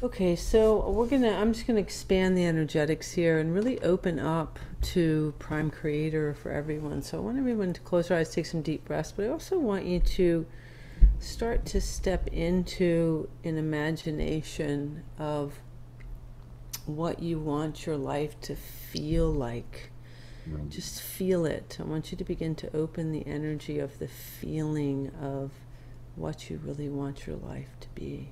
Okay, so I'm just gonna expand the energetics here and really open up to Prime Creator for everyone. So I want everyone to close their eyes, take some deep breaths, but I also want you to start to step into an imagination of what you want your life to feel like. Just feel it. I want you to begin to open the energy of the feeling of what you really want your life to be.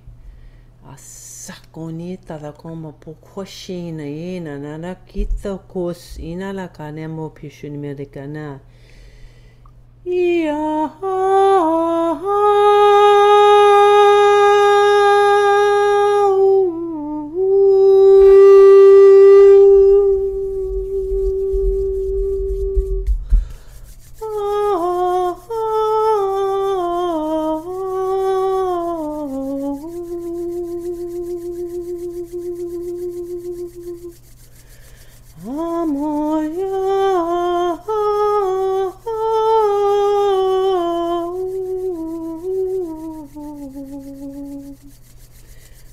Asakonita la como pokoshina ina nana kita kos ina la kanemo pishun americana. Ia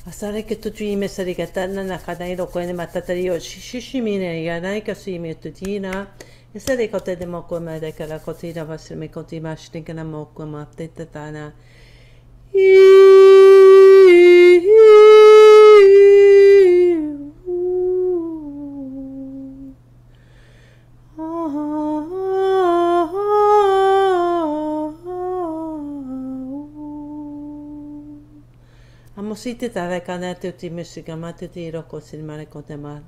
Asare que tu dream sarigata na kadairo ko ne matatario shishimine ya nai ka simi tutina esare ko te demo ko ma de kala ko tira vasme ko ti mashtin kana mo ko ma te tatana Amosite tare kana te uti musica mate te roko sinmare ko te ma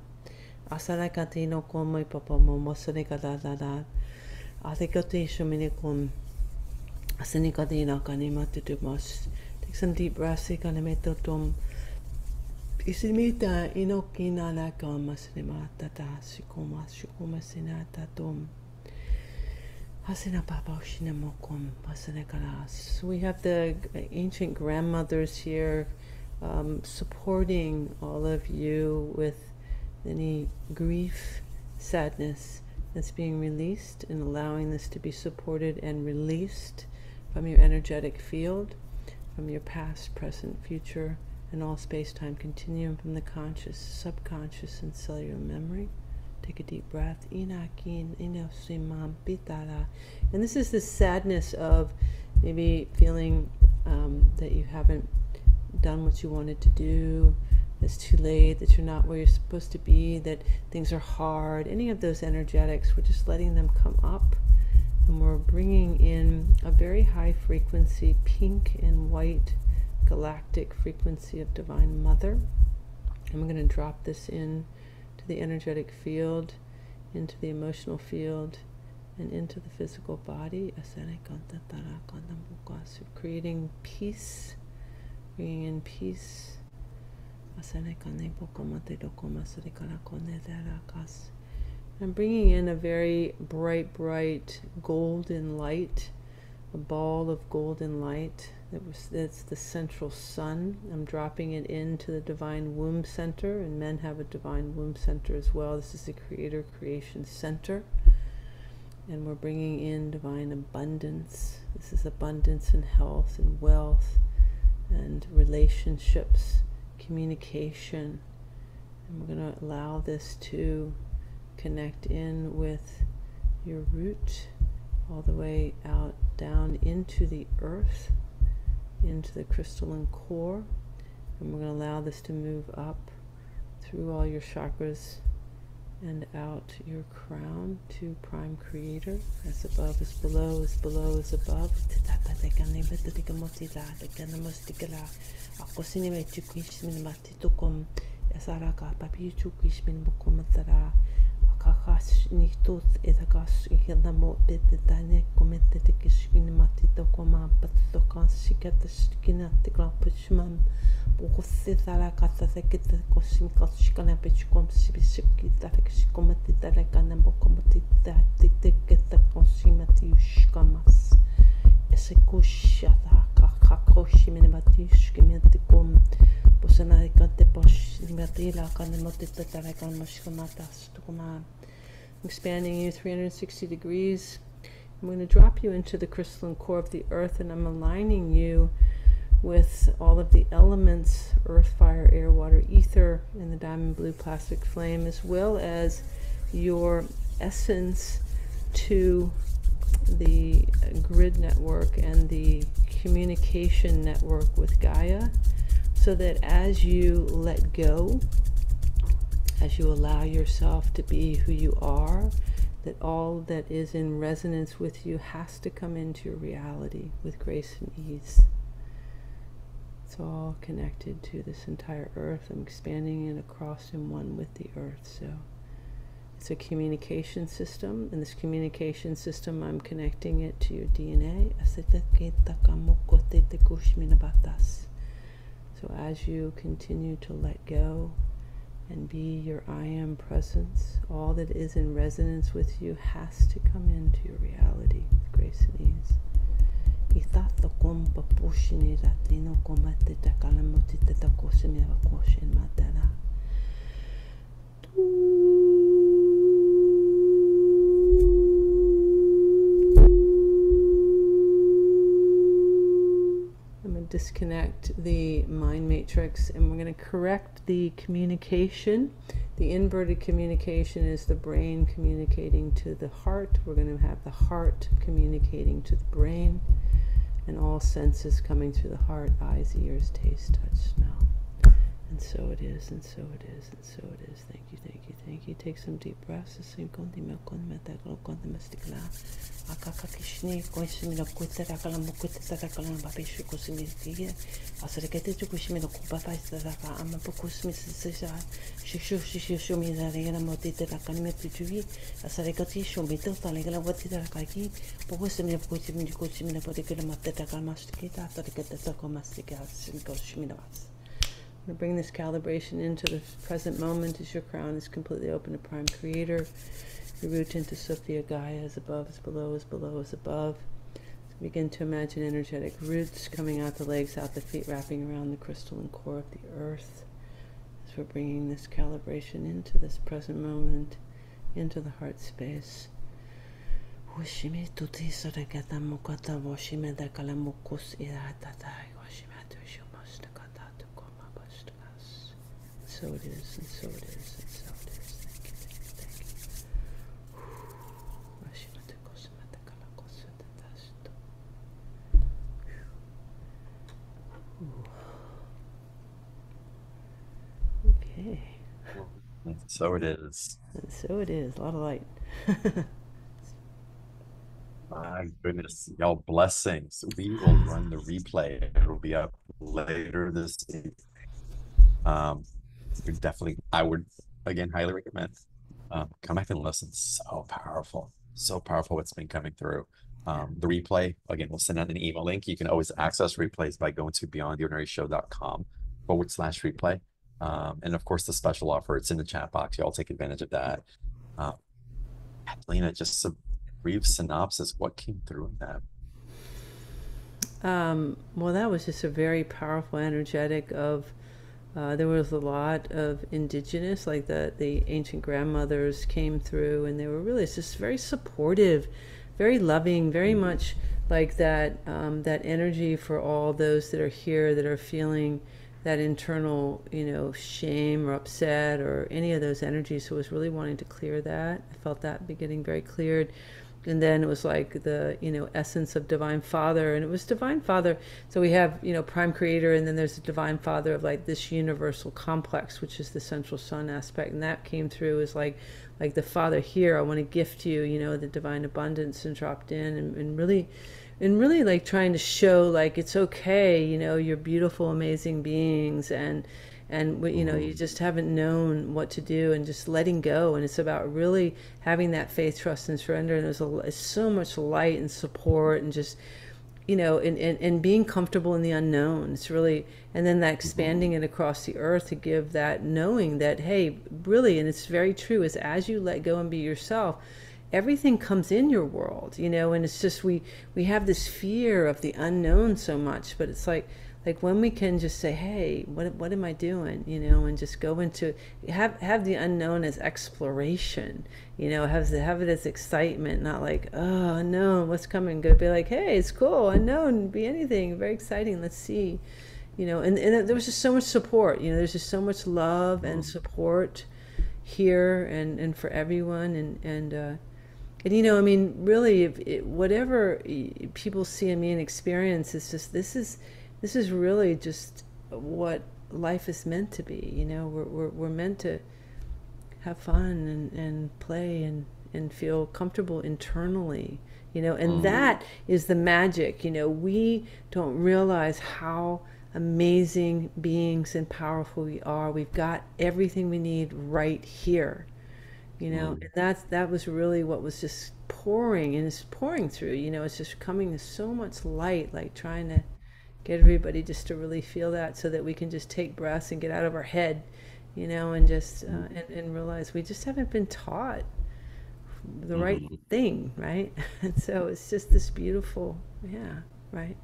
asara ka te no ko mai papa mo mosane ka da ate ko te shumine kom asani ka te na ka ni mate te mas. Take some deep breaths ka ne meto tom isimita inokina na ka masne mata ta shikoma sinata tom. We have the ancient grandmothers here supporting all of you with any grief, sadness that's being released, and allowing this to be supported and released from your energetic field, from your past, present, future, and all space-time continuum, from the conscious, subconscious, and cellular memory. Take a deep breath. And this is the sadness of maybe feeling that you haven't done what you wanted to do, it's too late, that you're not where you're supposed to be, that things are hard. Any of those energetics, we're just letting them come up, and we're bringing in a very high frequency, pink and white galactic frequency of Divine Mother. And we're going to drop this in the energetic field, into the emotional field, and into the physical body, creating peace, bringing in peace. I'm bringing in a very bright golden light, a ball of golden light. That's the central sun. I'm dropping it into the divine womb center, and men have a divine womb center as well. This is the creator creation center. And we're bringing in divine abundance. This is abundance and health and wealth and relationships, communication. And we're going to allow this to connect in with your root all the way out down into the earth, into the crystalline core. And we're going to allow this to move up through all your chakras and out your crown to Prime Creator. As above is below, as below is above. Kakas ni tut etakas ikenda mo betane komete te kishkin matito koma patto kansikata skina te klapushman bokusse tala kata te kita kosim kashkana pechkom sibisiki tala kishkomati tala kana bokomati te keta konsimati ushkamas esekushata kakakoshimene batishkimete kom Bosana kante posh nimatila kane motita tala kana mashkamatas tukuma. Expanding you 360 degrees. I'm going to drop you into the crystalline core of the earth, and I'm aligning you with all of the elements, earth, fire, air, water, ether, in the diamond blue plastic flame, as well as your essence to the grid network and the communication network with Gaia, so that as you let go, as you allow yourself to be who you are, that all that is in resonance with you has to come into your reality with grace and ease. It's all connected to this entire earth. I'm expanding it across in one with the earth. So it's a communication system, and this communication system, I'm connecting it to your DNA. So as you continue to let go and be your I am presence, all that is in resonance with you has to come into your reality with grace and ease. Disconnect the mind matrix, and we're going to correct the communication. The inverted communication is the brain communicating to the heart. We're going to have the heart communicating to the brain, and all senses coming through the heart: eyes, ears, taste, touch, smell. And so it is, and so it is, and so it is. Thank you, thank you, thank you. Take some deep breaths. I'm going to bring this calibration into the present moment as your crown is completely open to Prime Creator. Your root into Sophia Gaia, as above, as below, as below, as above. So begin to imagine energetic roots coming out the legs, out the feet, wrapping around the crystalline core of the earth. As we're bringing this calibration into this present moment, into the heart space. So it is, and so it is, and so it is. Thank you, thank you, thank you. Okay. And so it is. And so it is. A lot of light. My goodness, y'all, blessings. We will run the replay. It will be up later this evening. Definitely, I would again highly recommend come back and listen. So powerful what's been coming through. The replay, again, we'll send out an email link. You can always access replays by going to beyondtheordinaryshow.com/replay. And of course the special offer, it's in the chat box. Y'all take advantage of that. Catalina, just a brief synopsis, what came through in that? Well, that was just a very powerful energetic of There was a lot of indigenous, like the ancient grandmothers came through, and they were really just very supportive, very loving, very much like that that energy for all those that are here that are feeling that internal, shame or upset or any of those energies. So I was really wanting to clear that. I felt that be getting very cleared. And then it was like the essence of divine father, and it was divine father. So we have prime creator, and then there's a divine father of like this universal complex, which is the central sun aspect, and that came through as like the father here. I want to gift you the divine abundance, and dropped in, and really like trying to show like it's okay, you're beautiful amazing beings, and you just haven't known what to do, and just letting go. And it's about really having that faith, trust, and surrender. And there's so much light and support, and just and being comfortable in the unknown. It's really, and then that expanding it across the earth to give that knowing that, hey, really, and it's very true, is as you let go and be yourself, everything comes in your world, and it's just we have this fear of the unknown so much. But it's like when we can just say, hey, what am I doing, and just go into have the unknown as exploration, have it as excitement, not like, oh, unknown, what's coming. Go be like, hey, it's cool, unknown, be anything, very exciting, let's see, and there was just so much support, there's just so much love and support here, and for everyone, and I mean, really, whatever people see in me and experience, it's just this is really just what life is meant to be. We're meant to have fun and play and feel comfortable internally. And that is the magic. We don't realize how amazing beings and powerful we are. We've got everything we need right here. And that was really what was just pouring, and it's pouring through. It's just coming so much light, like trying to get everybody just to really feel that, so that we can just take breaths and get out of our head, and just and realize we just haven't been taught the right thing, right? And so it's just this beautiful, right.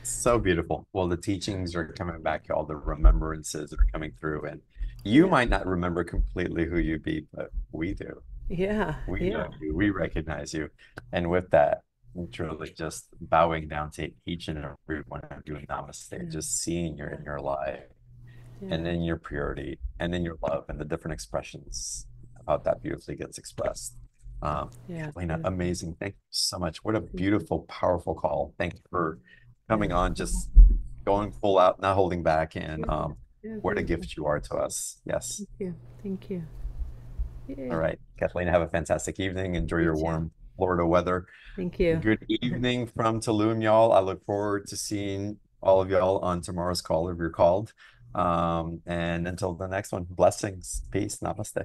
So beautiful. Well, the teachings are coming back, all the remembrances are coming through, and you might not remember completely who you be, but we do. We know you, we recognize you. And with that, truly just bowing down to each and every one of you in namaste, just seeing your in your life, and then your purity, and then your love, and the different expressions of how that beautifully gets expressed. Lena, amazing. Thank you so much. What a beautiful, powerful call. Thank you for coming on, just going full out, not holding back, and what a gift you are to us. Yes. Thank you. All right, Kathleen, have a fantastic evening. Enjoy your warm Florida weather. Thank you. Good evening from Tulum, y'all. I look forward to seeing all of y'all on tomorrow's call if you're called. And until the next one, blessings, peace, namaste.